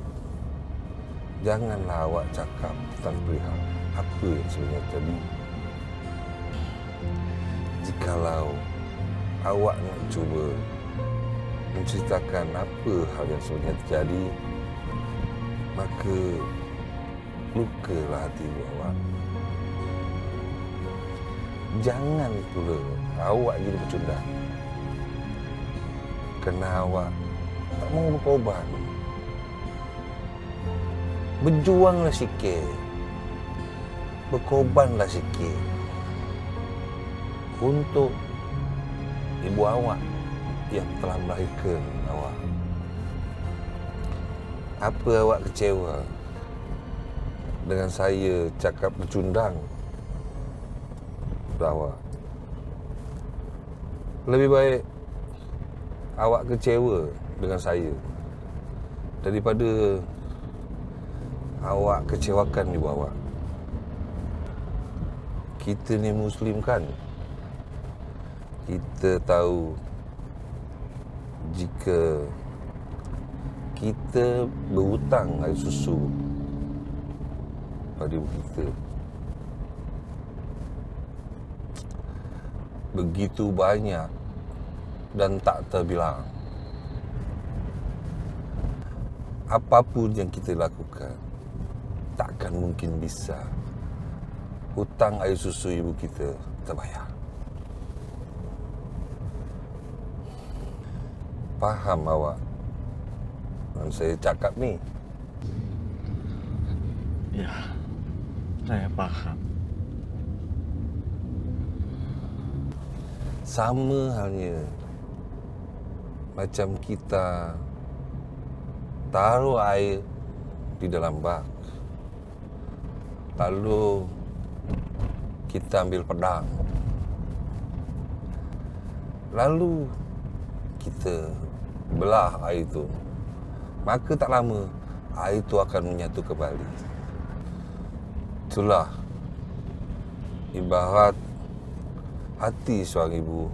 janganlah awak cakap tentang perihal apa yang sebenarnya terjadi. Jikalau awak nak cuba menceritakan apa hal yang sebenarnya terjadi, maka lukalah hati ibu awak. Jangan pula awak jadi pecundang kerana awak tak mahu berkorban. Berjuanglah sikit, berkorbanlah sikit untuk ibu awak yang telah melahirkan awak. Apa awak kecewa dengan saya cakap bercundang pada awak? Lebih baik awak kecewa dengan saya daripada awak kecewakan ibu awak. Kita ni Muslim kan? Kita tahu jika kita berhutang air susu pada ibu kita, begitu banyak dan tak terbilang. Apapun yang kita lakukan, takkan mungkin bisa hutang air susu ibu kita terbayar. Faham awak yang saya cakap ni? Ya, saya paham. Sama halnya macam kita taruh air di dalam bak, lalu kita ambil pedang, lalu kita belah air itu, maka tak lama air itu akan menyatu kembali. Itulah ibarat hati seorang ibu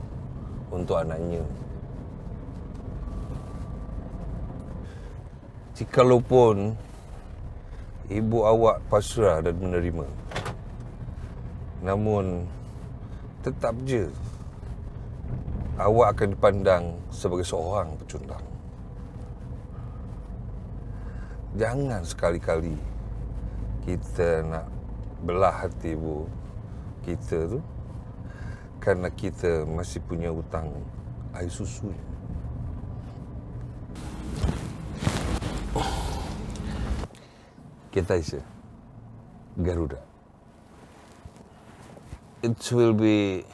untuk anaknya. Jikalau ibu awak pasrah dan menerima, namun tetap je awak akan dipandang sebagai seorang pecundang. Jangan sekali-kali kita nak belah hati ibu kita tu kerana kita masih punya hutang air susu. Kita Aisyah, Garuda. It will be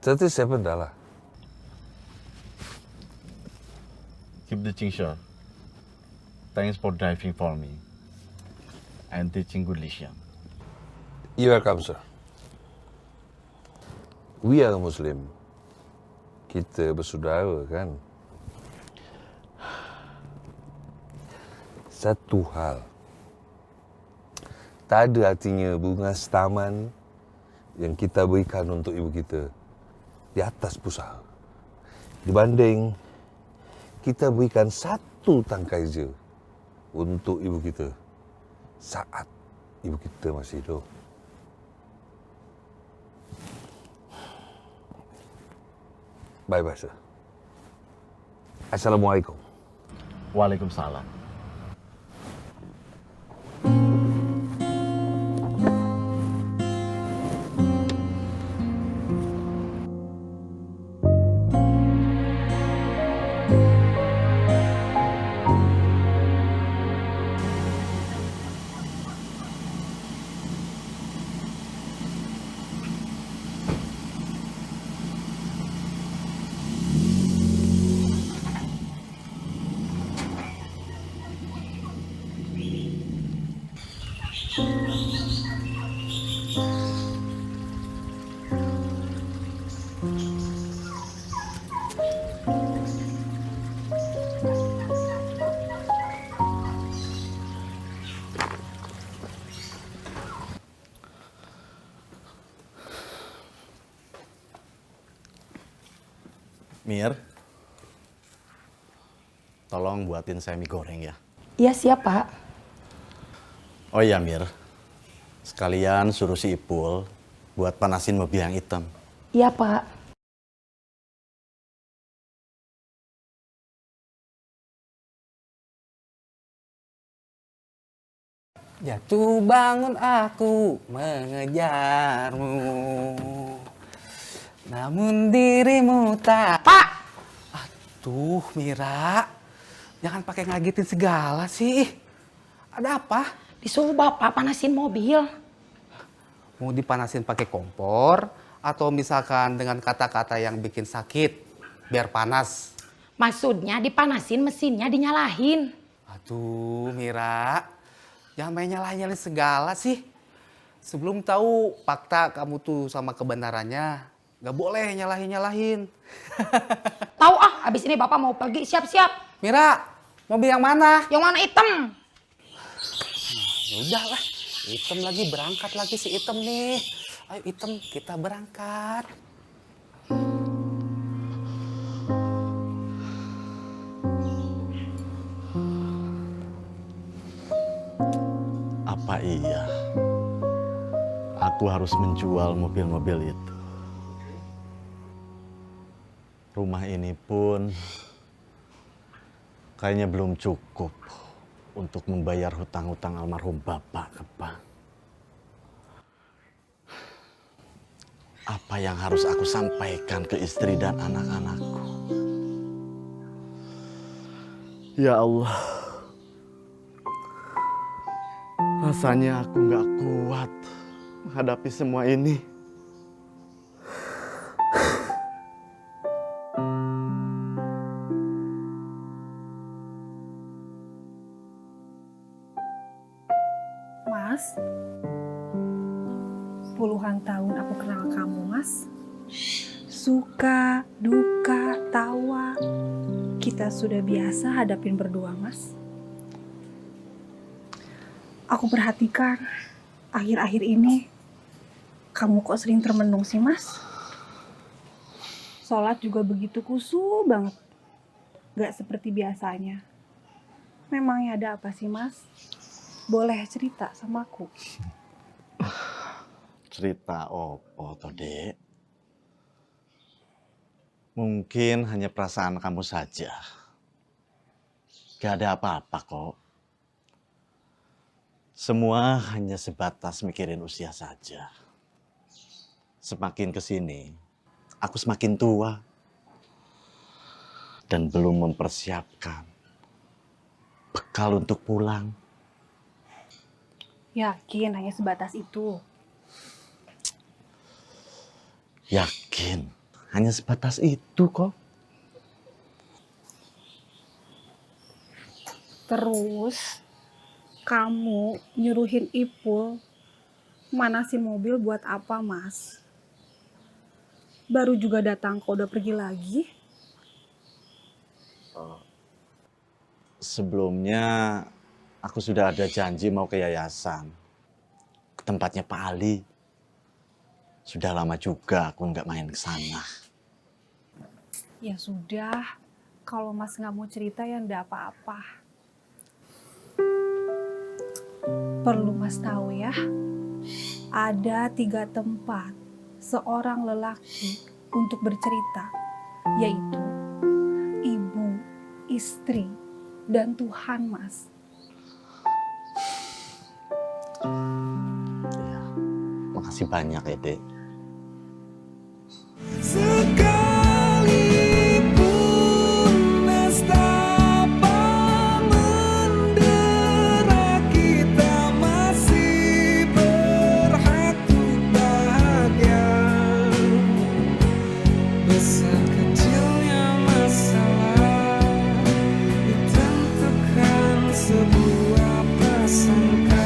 37 dah lah. Keep the Chingsha. Thanks for driving for me and teaching good lesson. You welcome, sir. We are Muslim. Kita bersaudara kan? Satu hal, tak ada artinya bunga setaman yang kita berikan untuk ibu kita di atas pusara dibanding kita berikan satu tangkai je untuk ibu kita saat ibu kita masih hidup. Bye-bye, sir. Assalamualaikum. Waalaikumsalam. Mir, tolong buatin saya mie goreng ya. Iya siap Pak. Oh iya Mir, sekalian suruh si Ipul buat panasin mobil yang hitam. Iya Pak. Jatuh bangun aku mengejarmu, namun dirimu tak. Pak! Aduh Mira, jangan pakai ngagetin segala sih. Ada apa? Disuruh Bapak panasin mobil. Mau dipanasin pakai kompor atau misalkan dengan kata-kata yang bikin sakit biar panas? Maksudnya dipanasin mesinnya dinyalahin. Aduh Mira, jangan main nyalahin segala sih. Sebelum tahu fakta kamu tuh sama kebenarannya, gak boleh nyalahin. Tahu abis ini Bapak mau pergi siap-siap. Mira, mobil yang mana? Yang mana hitam? Ya udahlah, hitam lagi berangkat lagi si hitam nih. Ayo hitam kita berangkat. Apa iya aku harus menjual mobil-mobil itu? Rumah ini pun kayaknya belum cukup untuk membayar hutang-hutang almarhum bapak ke bank. Apa yang harus aku sampaikan ke istri dan anak-anakku? Ya Allah, rasanya aku nggak kuat menghadapi semua ini. Mas, puluhan tahun aku kenal kamu, Mas. Suka, duka, tawa, kita sudah biasa hadapin berdua, Mas. Aku perhatikan akhir-akhir ini kamu kok sering termenung sih, Mas. Sholat juga begitu khusyuk banget. Gak seperti biasanya. Memangnya ada apa sih, Mas? Boleh cerita sama aku? Cerita opo toh, Dek? Mungkin hanya perasaan kamu saja. Gak ada apa-apa kok. Semua hanya sebatas mikirin usia saja. Semakin kesini, aku semakin tua. Dan belum mempersiapkan bekal untuk pulang. Yakin hanya sebatas itu? Yakin, hanya sebatas itu kok. Terus kamu nyuruhin Ipul manasin mobil buat apa, Mas? Baru juga datang kok udah pergi lagi? Sebelumnya aku sudah ada janji mau ke yayasan, ke tempatnya Pak Ali. Sudah lama juga aku nggak main ke sana. Ya sudah, kalau Mas nggak mau cerita ya nggak apa-apa. Perlu Mas tahu ya, ada 3 tempat seorang lelaki untuk bercerita, yaitu ibu, istri, dan Tuhan, Mas. Ya, makasih banyak ya, Dek. Sekalipun nestapa mendera, kita masih berhak untuk bahagia. Besar kecilnya masalah ditentukan sebuah prasangka.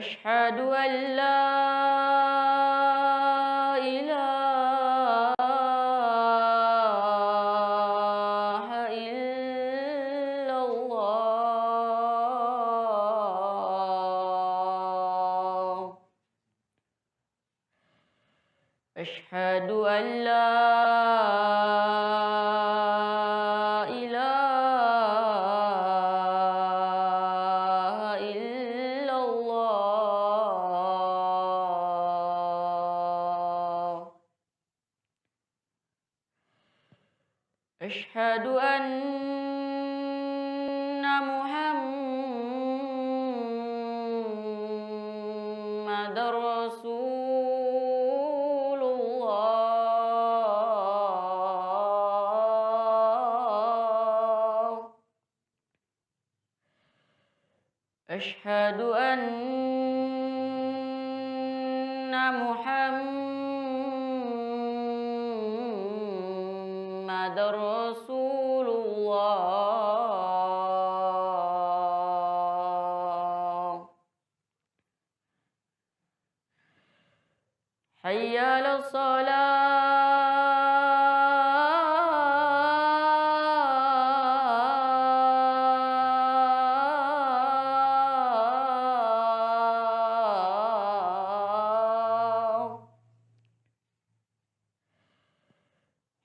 أشهد أن لا إله إلا الله أشهد أن لا إله إلا الله أشهد أن محمد رسول الله أشهد أن محمد رسول الله حي على الصلاة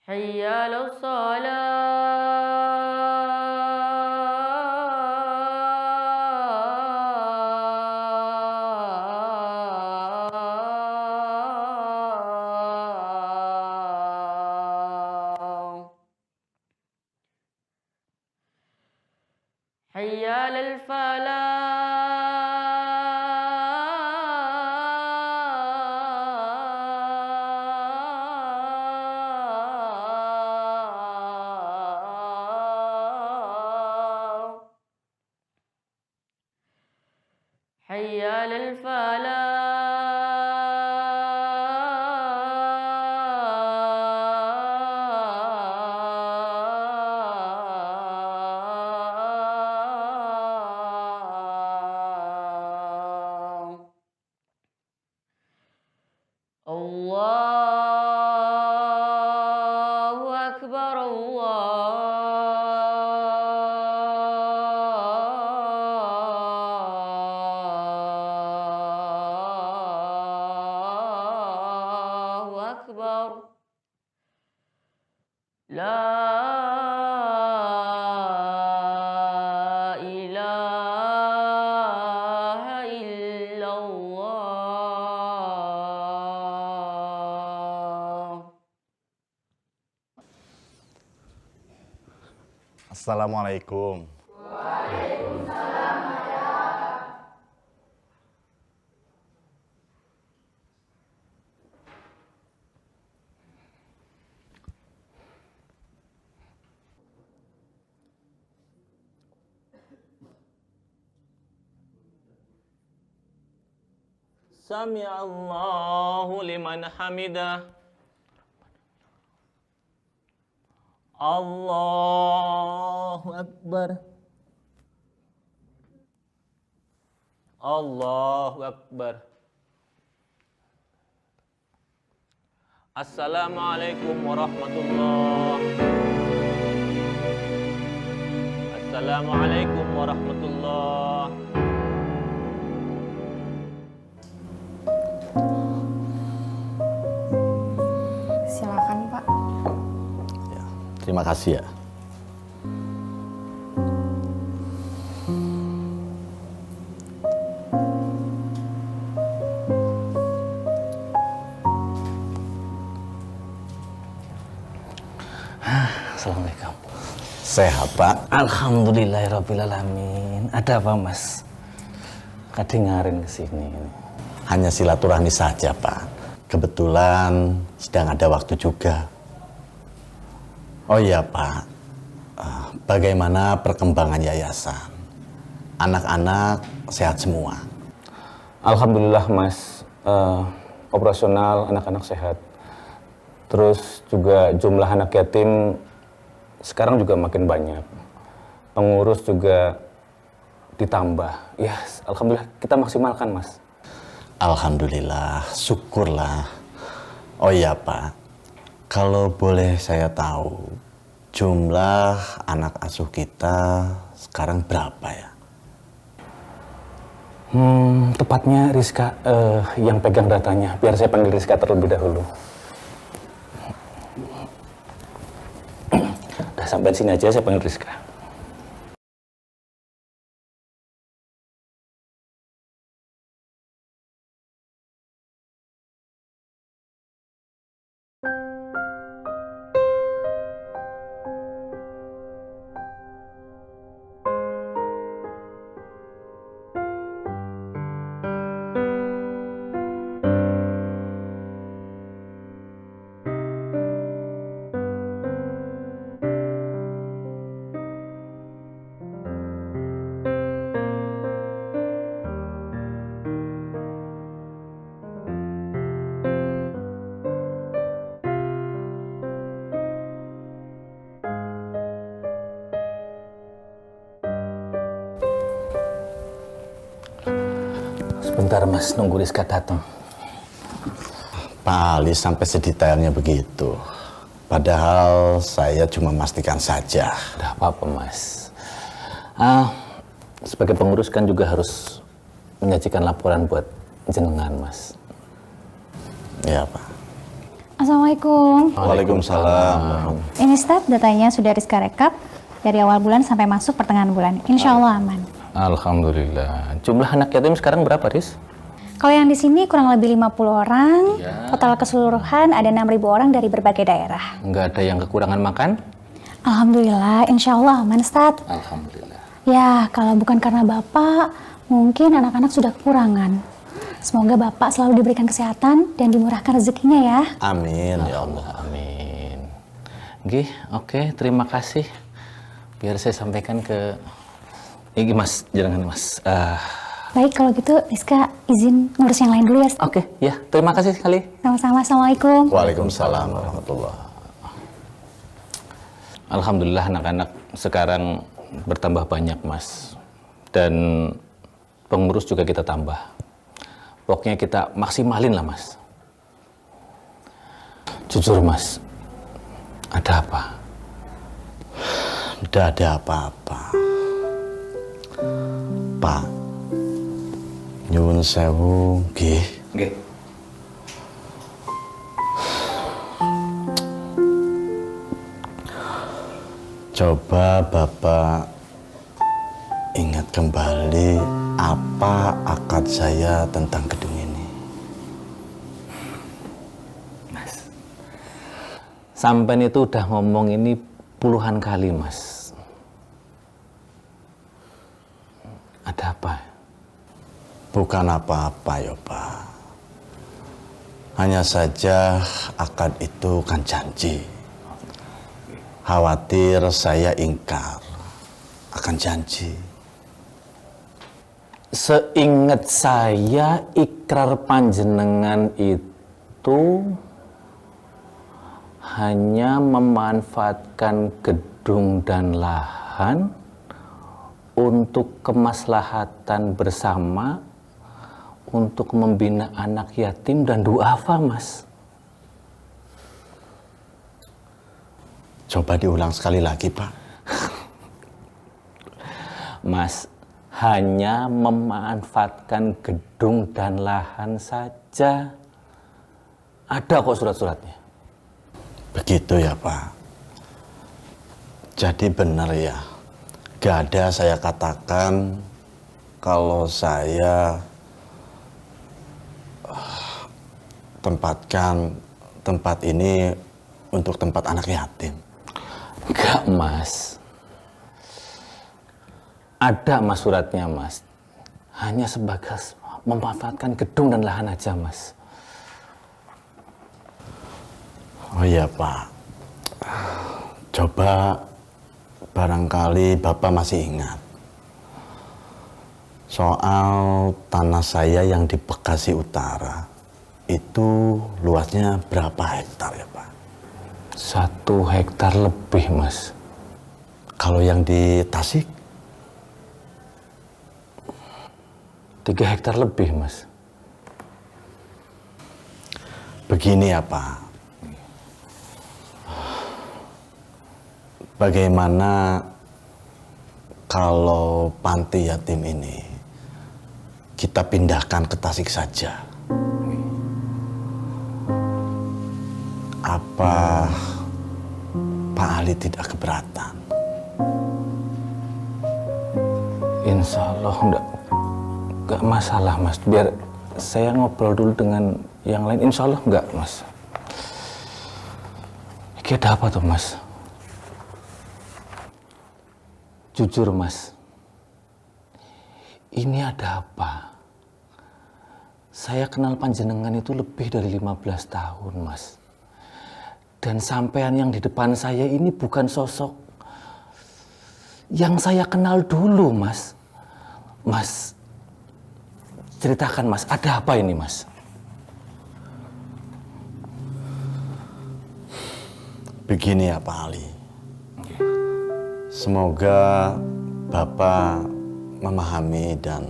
حي على الصلاة حي على الفلاح حي على الفلاح الله أكبر الله أكبر لا إله إلا الله Assalamualaikum. Sami Allahu liman hamidah. Allahu Akbar. Allahu Akbar. Assalamualaikum warahmatullahi. Assalamualaikum warahmatullahi. Silakan, Pak. Terima kasih ya. Assalamualaikum. Sehat, Pak? Alhamdulillahirrabbilalamin. Ada apa, Mas? Kedengarin kesini. Hanya silaturahmi saja, Pak. Kebetulan sedang ada waktu juga. Oh iya, Pak. Bagaimana perkembangan yayasan? Anak-anak sehat semua? Alhamdulillah, Mas. Operasional anak-anak sehat. Terus juga jumlah anak yatim sekarang juga makin banyak. Pengurus juga ditambah. Ya, alhamdulillah kita maksimalkan, Mas. Alhamdulillah, syukurlah. Oh iya Pak, kalau boleh saya tahu, jumlah anak asuh kita sekarang berapa ya? Tepatnya Rizka yang pegang datanya. Biar saya panggil Rizka terlebih dahulu. Udah sampai sini aja, saya panggil Rizka. Sebentar Mas, nunggu Rizka datang. Pak Ali sampai sedetailnya begitu. Padahal saya cuma memastikan saja. Udah apa-apa Mas. Sebagai pengurus kan juga harus menyajikan laporan buat jenengan Mas. Iya Pak. Assalamualaikum. Waalaikumsalam. Ini Staf, datanya sudah Rizka rekap dari awal bulan sampai masuk pertengahan bulan. Insya Allah aman. Alhamdulillah. Jumlah anak yatim sekarang berapa, Riz? Kalau yang di sini kurang lebih 50 orang. Total keseluruhan ada 6.000 orang dari berbagai daerah. Nggak ada yang kekurangan makan? Alhamdulillah, insya Allah aman, Staf. Alhamdulillah. Ya, kalau bukan karena Bapak, mungkin anak-anak sudah kekurangan. Semoga Bapak selalu diberikan kesehatan dan dimurahkan rezekinya ya. Amin, ya Allah. Amin. Oke, terima kasih. Biar saya sampaikan ke... Ini Mas, jangan Mas. Baik, kalau gitu Rizka izin ngurus yang lain dulu ya. Oke, ya. Terima kasih sekali. Sama-sama. Assalamualaikum. Waalaikumsalam warahmatullahi. Alhamdulillah anak-anak sekarang bertambah banyak Mas. Dan pengurus juga kita tambah. Pokoknya kita maksimalin lah Mas. Jujur Mas, ada apa? Tidak ada apa-apa. Pak, nyuwun sewu, nggih. Nggih. Coba Bapak ingat kembali apa akad saya tentang gedung ini. Mas, sampean itu udah ngomong ini puluhan kali Mas. Ada apa? Bukan apa-apa ya Pak. Hanya saja akad itu kan janji. Khawatir saya ingkar akan janji. Seingat saya ikrar panjenengan itu hanya memanfaatkan gedung dan lahan untuk kemaslahatan bersama, untuk membina anak yatim dan duafa, Mas. Coba diulang sekali lagi, Pak. Mas, hanya memanfaatkan gedung dan lahan saja. Ada kok surat-suratnya. Begitu ya, Pak. Jadi benar ya. Gak ada saya katakan kalau saya tempatkan tempat ini untuk tempat anak yatim. Enggak, Mas. Ada Mas suratnya, Mas. Hanya sebagai memanfaatkan gedung dan lahan aja, Mas. Oh iya, Pak. Coba barangkali Bapak masih ingat soal tanah saya yang di Bekasi Utara. Itu luasnya berapa hektar ya, Pak? 1 hektar lebih, Mas. Kalau yang di Tasik? 3 hektar lebih, Mas. Begini ya Pak, bagaimana kalau panti yatim ini kita pindahkan ke Tasik saja? Apa Pak Ali tidak keberatan? Insya Allah enggak masalah Mas. Biar saya ngobrol dulu dengan yang lain. Insya Allah enggak Mas. Ini ada apa tuh Mas? Jujur Mas, ini ada apa? Saya kenal panjenengan itu lebih dari 15 tahun Mas. Dan sampean yang di depan saya ini bukan sosok yang saya kenal dulu Mas. Mas, ceritakan Mas, ada apa ini Mas? Begini ya Pak Ali. Semoga Bapak memahami dan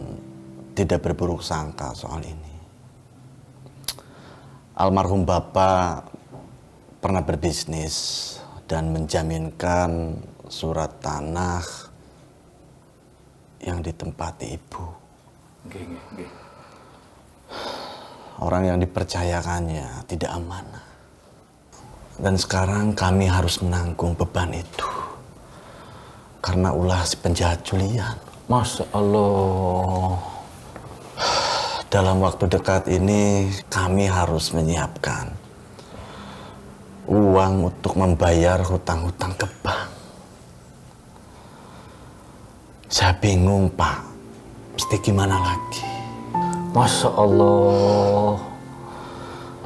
tidak berburuk sangka soal ini. Almarhum Bapak pernah berbisnis dan menjaminkan surat tanah yang ditempati Ibu. Orang yang dipercayakannya tidak amanah. Dan sekarang kami harus menanggung beban itu. Karena ulah si penjahat Julian. Masya Allah. Dalam waktu dekat ini kami harus menyiapkan uang untuk membayar hutang-hutang ke bank. Saya bingung Pak, mesti gimana lagi? Masya Allah.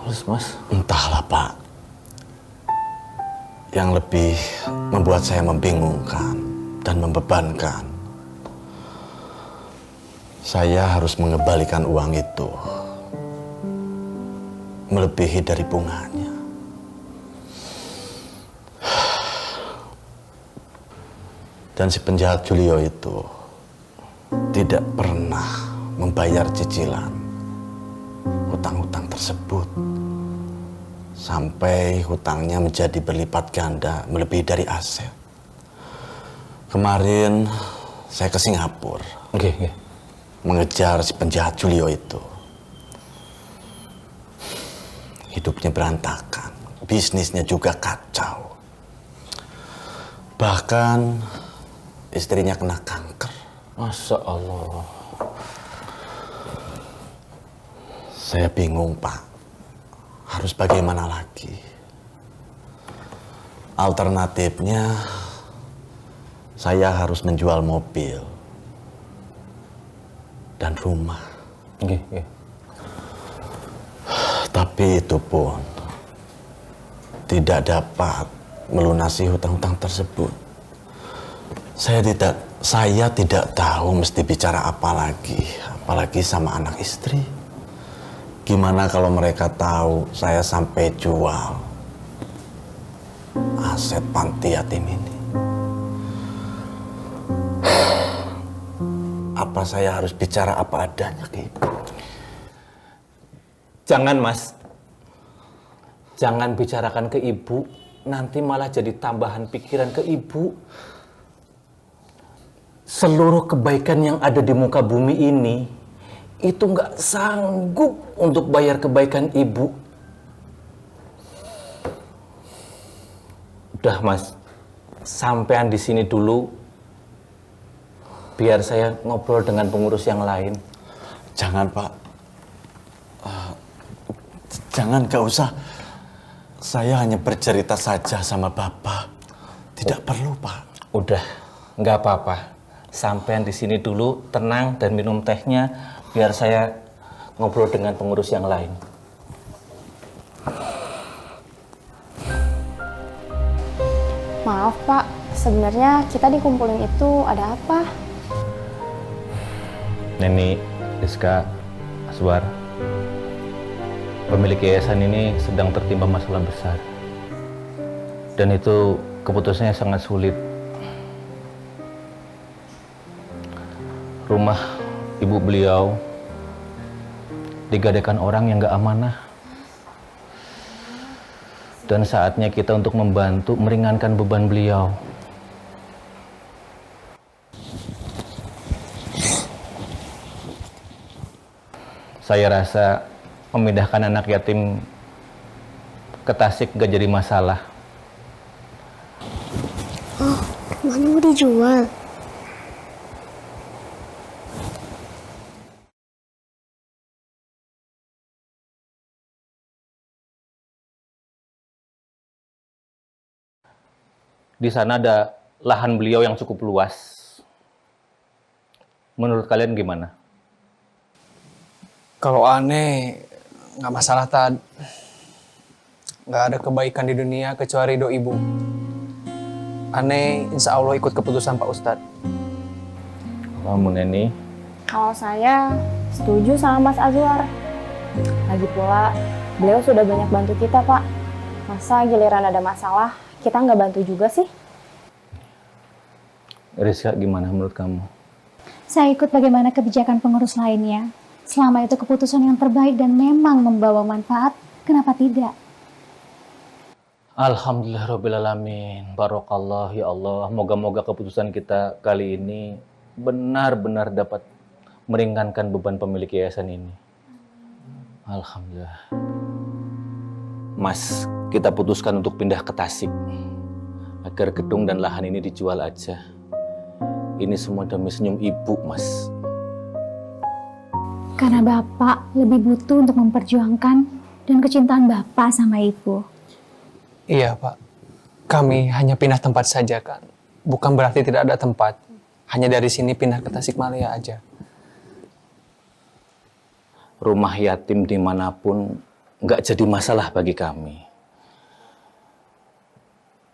Terus Mas? Entahlah Pak. Yang lebih membuat saya membingungkan dan membebankan, saya harus mengembalikan uang itu melebihi dari bunganya. Dan si penjahat Julio itu tidak pernah membayar cicilan hutang-hutang tersebut sampai hutangnya menjadi berlipat ganda melebihi dari aset. Kemarin saya ke Singapura mengejar si penjahat Julio itu. Hidupnya berantakan, bisnisnya juga kacau. Bahkan istrinya kena kanker. Masya Allah. Saya bingung Pak, harus bagaimana lagi? Alternatifnya saya harus menjual mobil dan rumah. Tapi itu pun tidak dapat melunasi hutang-hutang tersebut. Saya tidak tahu mesti bicara apa lagi, apalagi sama anak istri. Gimana kalau mereka tahu saya sampai jual aset panti yatim ini? Apa saya harus bicara apa adanya ke Ibu? Jangan Mas. Jangan bicarakan ke Ibu, nanti malah jadi tambahan pikiran ke Ibu. Seluruh kebaikan yang ada di muka bumi ini itu nggak sanggup untuk bayar kebaikan Ibu. Udah Mas, sampean di sini dulu. Biar saya ngobrol dengan pengurus yang lain. Jangan Pak. Jangan, gak usah. Saya hanya bercerita saja sama Bapak. Tidak perlu Pak. Udah, nggak apa-apa. Sampean di sini dulu, tenang dan minum tehnya, biar saya ngobrol dengan pengurus yang lain. Maaf Pak, sebenarnya kita dikumpulin itu ada apa? Neni, Rizka, Aswar, pemilik yayasan ini sedang tertimpa masalah besar. Dan itu keputusannya sangat sulit. Rumah ibu beliau digadaikan orang yang gak amanah. Dan saatnya kita untuk membantu meringankan beban beliau. Saya rasa memindahkan anak yatim ke Tasik gak jadi masalah. Oh, rumahnya mau dijual. Di sana ada lahan beliau yang cukup luas. Menurut kalian gimana? Kalau aneh, nggak masalah, Tad. Nggak ada kebaikan di dunia kecuali ridho ibu. Aneh, insya Allah ikut keputusan Pak Ustadz. Kamu, Neni? Kalau saya setuju sama Mas Azwar. Lagi pula, beliau sudah banyak bantu kita, Pak. Masa giliran ada masalah, kita nggak bantu juga sih? Rizka, gimana menurut kamu? Saya ikut bagaimana kebijakan pengurus lainnya. Selama itu keputusan yang terbaik dan memang membawa manfaat, kenapa tidak? Alhamdulillahirrahmanirrahim. Barokallah ya Allah. Moga-moga keputusan kita kali ini benar-benar dapat meringankan beban pemilik yayasan ini. Alhamdulillah. Mas, kita putuskan untuk pindah ke Tasik agar gedung dan lahan ini dijual aja. Ini semua demi senyum ibu, Mas. Karena Bapak lebih butuh untuk memperjuangkan dan kecintaan Bapak sama Ibu. Iya, Pak. Kami hanya pindah tempat saja, kan. Bukan berarti tidak ada tempat. Hanya dari sini pindah ke Tasikmalaya aja. Rumah yatim dimanapun nggak jadi masalah bagi kami.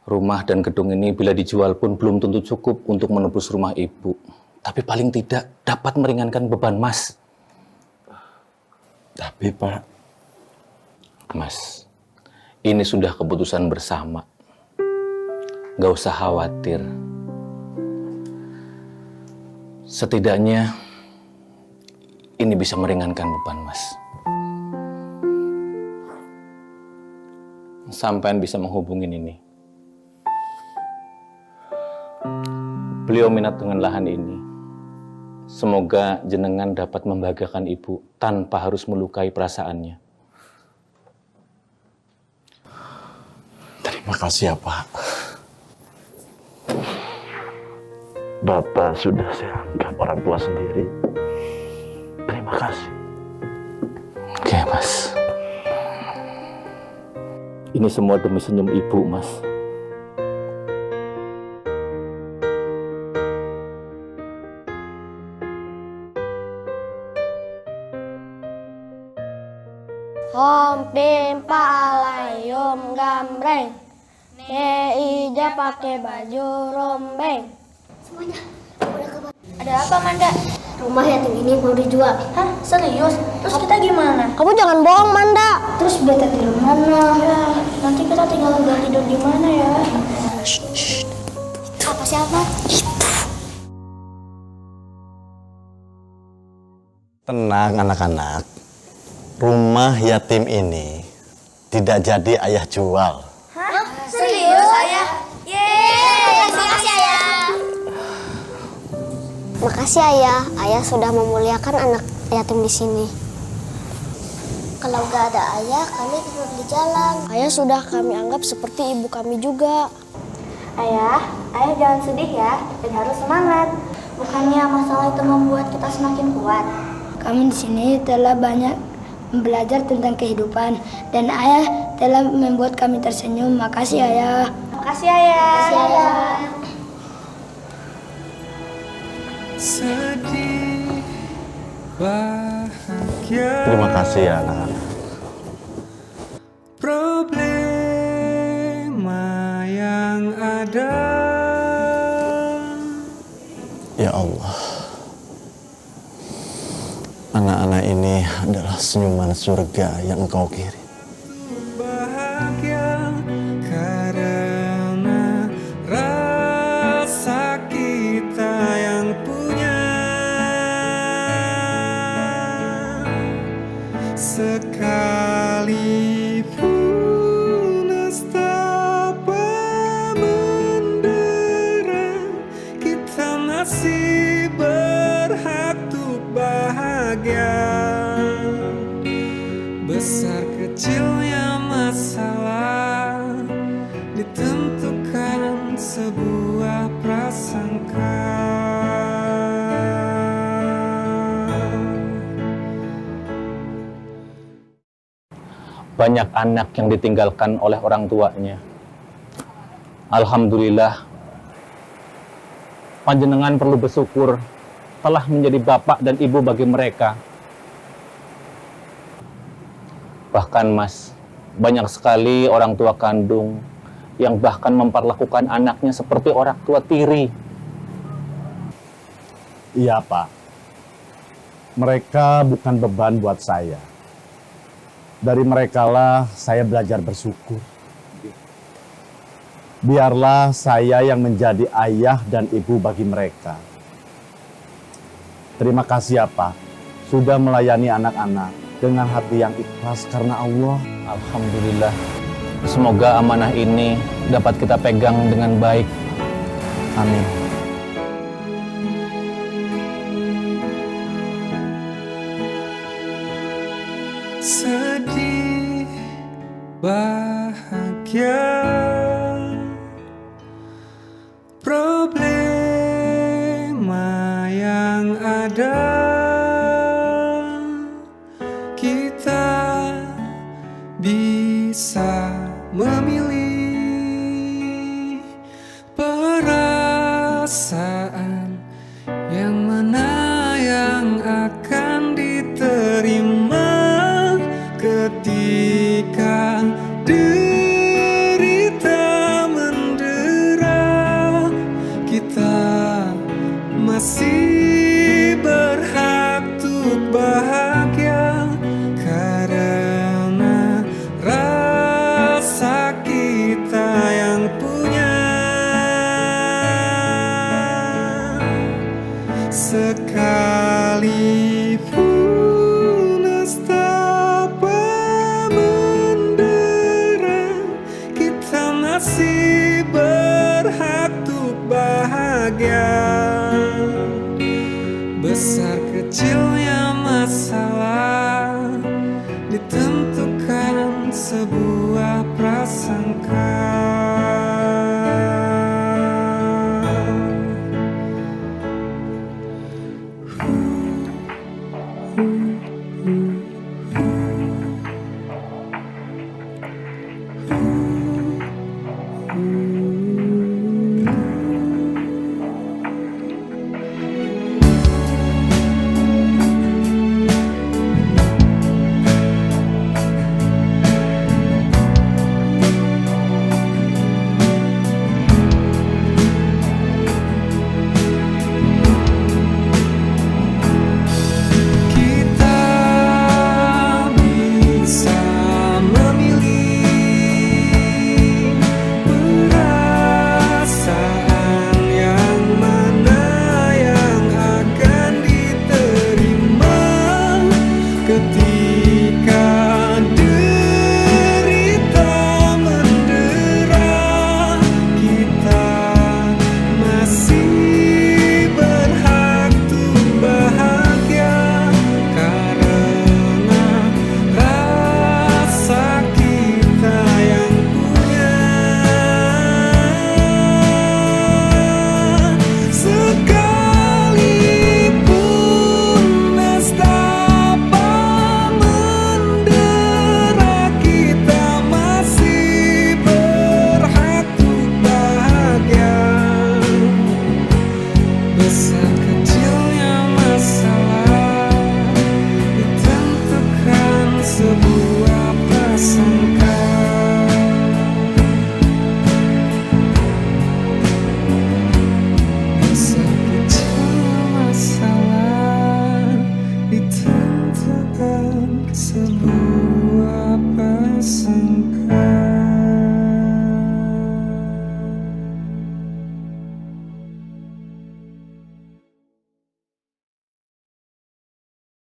Rumah dan gedung ini bila dijual pun belum tentu cukup untuk menebus rumah ibu. Tapi paling tidak dapat meringankan beban Mas. Tapi Pak, Mas, ini sudah keputusan bersama. Nggak usah khawatir. Setidaknya ini bisa meringankan beban Mas. Sampean bisa menghubungin ini. Beliau minat dengan lahan ini. Semoga jenengan dapat membahagiakan ibu tanpa harus melukai perasaannya. Terima kasih ya Pak. Bapak sudah saya anggap orang tua sendiri. Terima kasih. Oke, Mas. Ini semua demi senyum ibu, Mas. Om pim palayom gambreng, Ija pakai baju rombeng. Semuanya udah ke. Ada apa, Manda? Rumah yatim ini mau dijual. Hah? Serius? Terus kita gimana? Kamu jangan bohong, Manda. Terus beta tidur mana? Ya, nanti kita tinggal tidur di mana ya? Shh. Apa siapa? Tenang anak-anak. Rumah yatim ini tidak jadi ayah jual. Hah? Serius, Ayah? Yeay, makasih Ayah. Makasih Ayah. Ayah sudah memuliakan anak yatim di sini. Kalau gak ada Ayah, kami tidur di jalan. Ayah sudah kami anggap seperti ibu kami juga. Ayah jangan sedih ya, dan harus semangat. Bukannya masalah itu membuat kita semakin kuat. Kami di sini telah banyak belajar tentang kehidupan dan Ayah telah membuat kami tersenyum. Makasih Ayah. Makasih Ayah. Makasih Ayah. Sedih, bahagia. Terima kasih ya anak-anak. Problema yang ada. Ya Allah. Anak-anak ini adalah senyuman surga yang Engkau kirim. Bahagia karena rasa kita yang punya. Sekalipun Besar kecilnya masalah ditentukan sebuah prasangka. Banyak anak yang ditinggalkan oleh orang tuanya. Alhamdulillah, panjenengan perlu bersyukur telah menjadi bapak dan ibu bagi mereka. Bahkan Mas, banyak sekali orang tua kandung yang bahkan memperlakukan anaknya seperti orang tua tiri. Iya, Pak. Mereka bukan beban buat saya. Dari merekalah saya belajar bersyukur. Biarlah saya yang menjadi ayah dan ibu bagi mereka. Terima kasih ya, Pak, sudah melayani anak-anak dengan hati yang ikhlas karena Allah. Alhamdulillah. Semoga amanah ini dapat kita pegang dengan baik. Amin. Sedih, bahagia, problema yang ada, kita bisa memilih perasaan yang mana yang akan diterima. Ketika derita mendera, kita masih berhak untuk bahagia karena rasa kita yang punya. Sekalipun nestapa mendera, kita masih berhak untuk bahagia. Besar kecilnya masalah ditentukan sebuah prasangka. Ditentukan sebuah prasangka.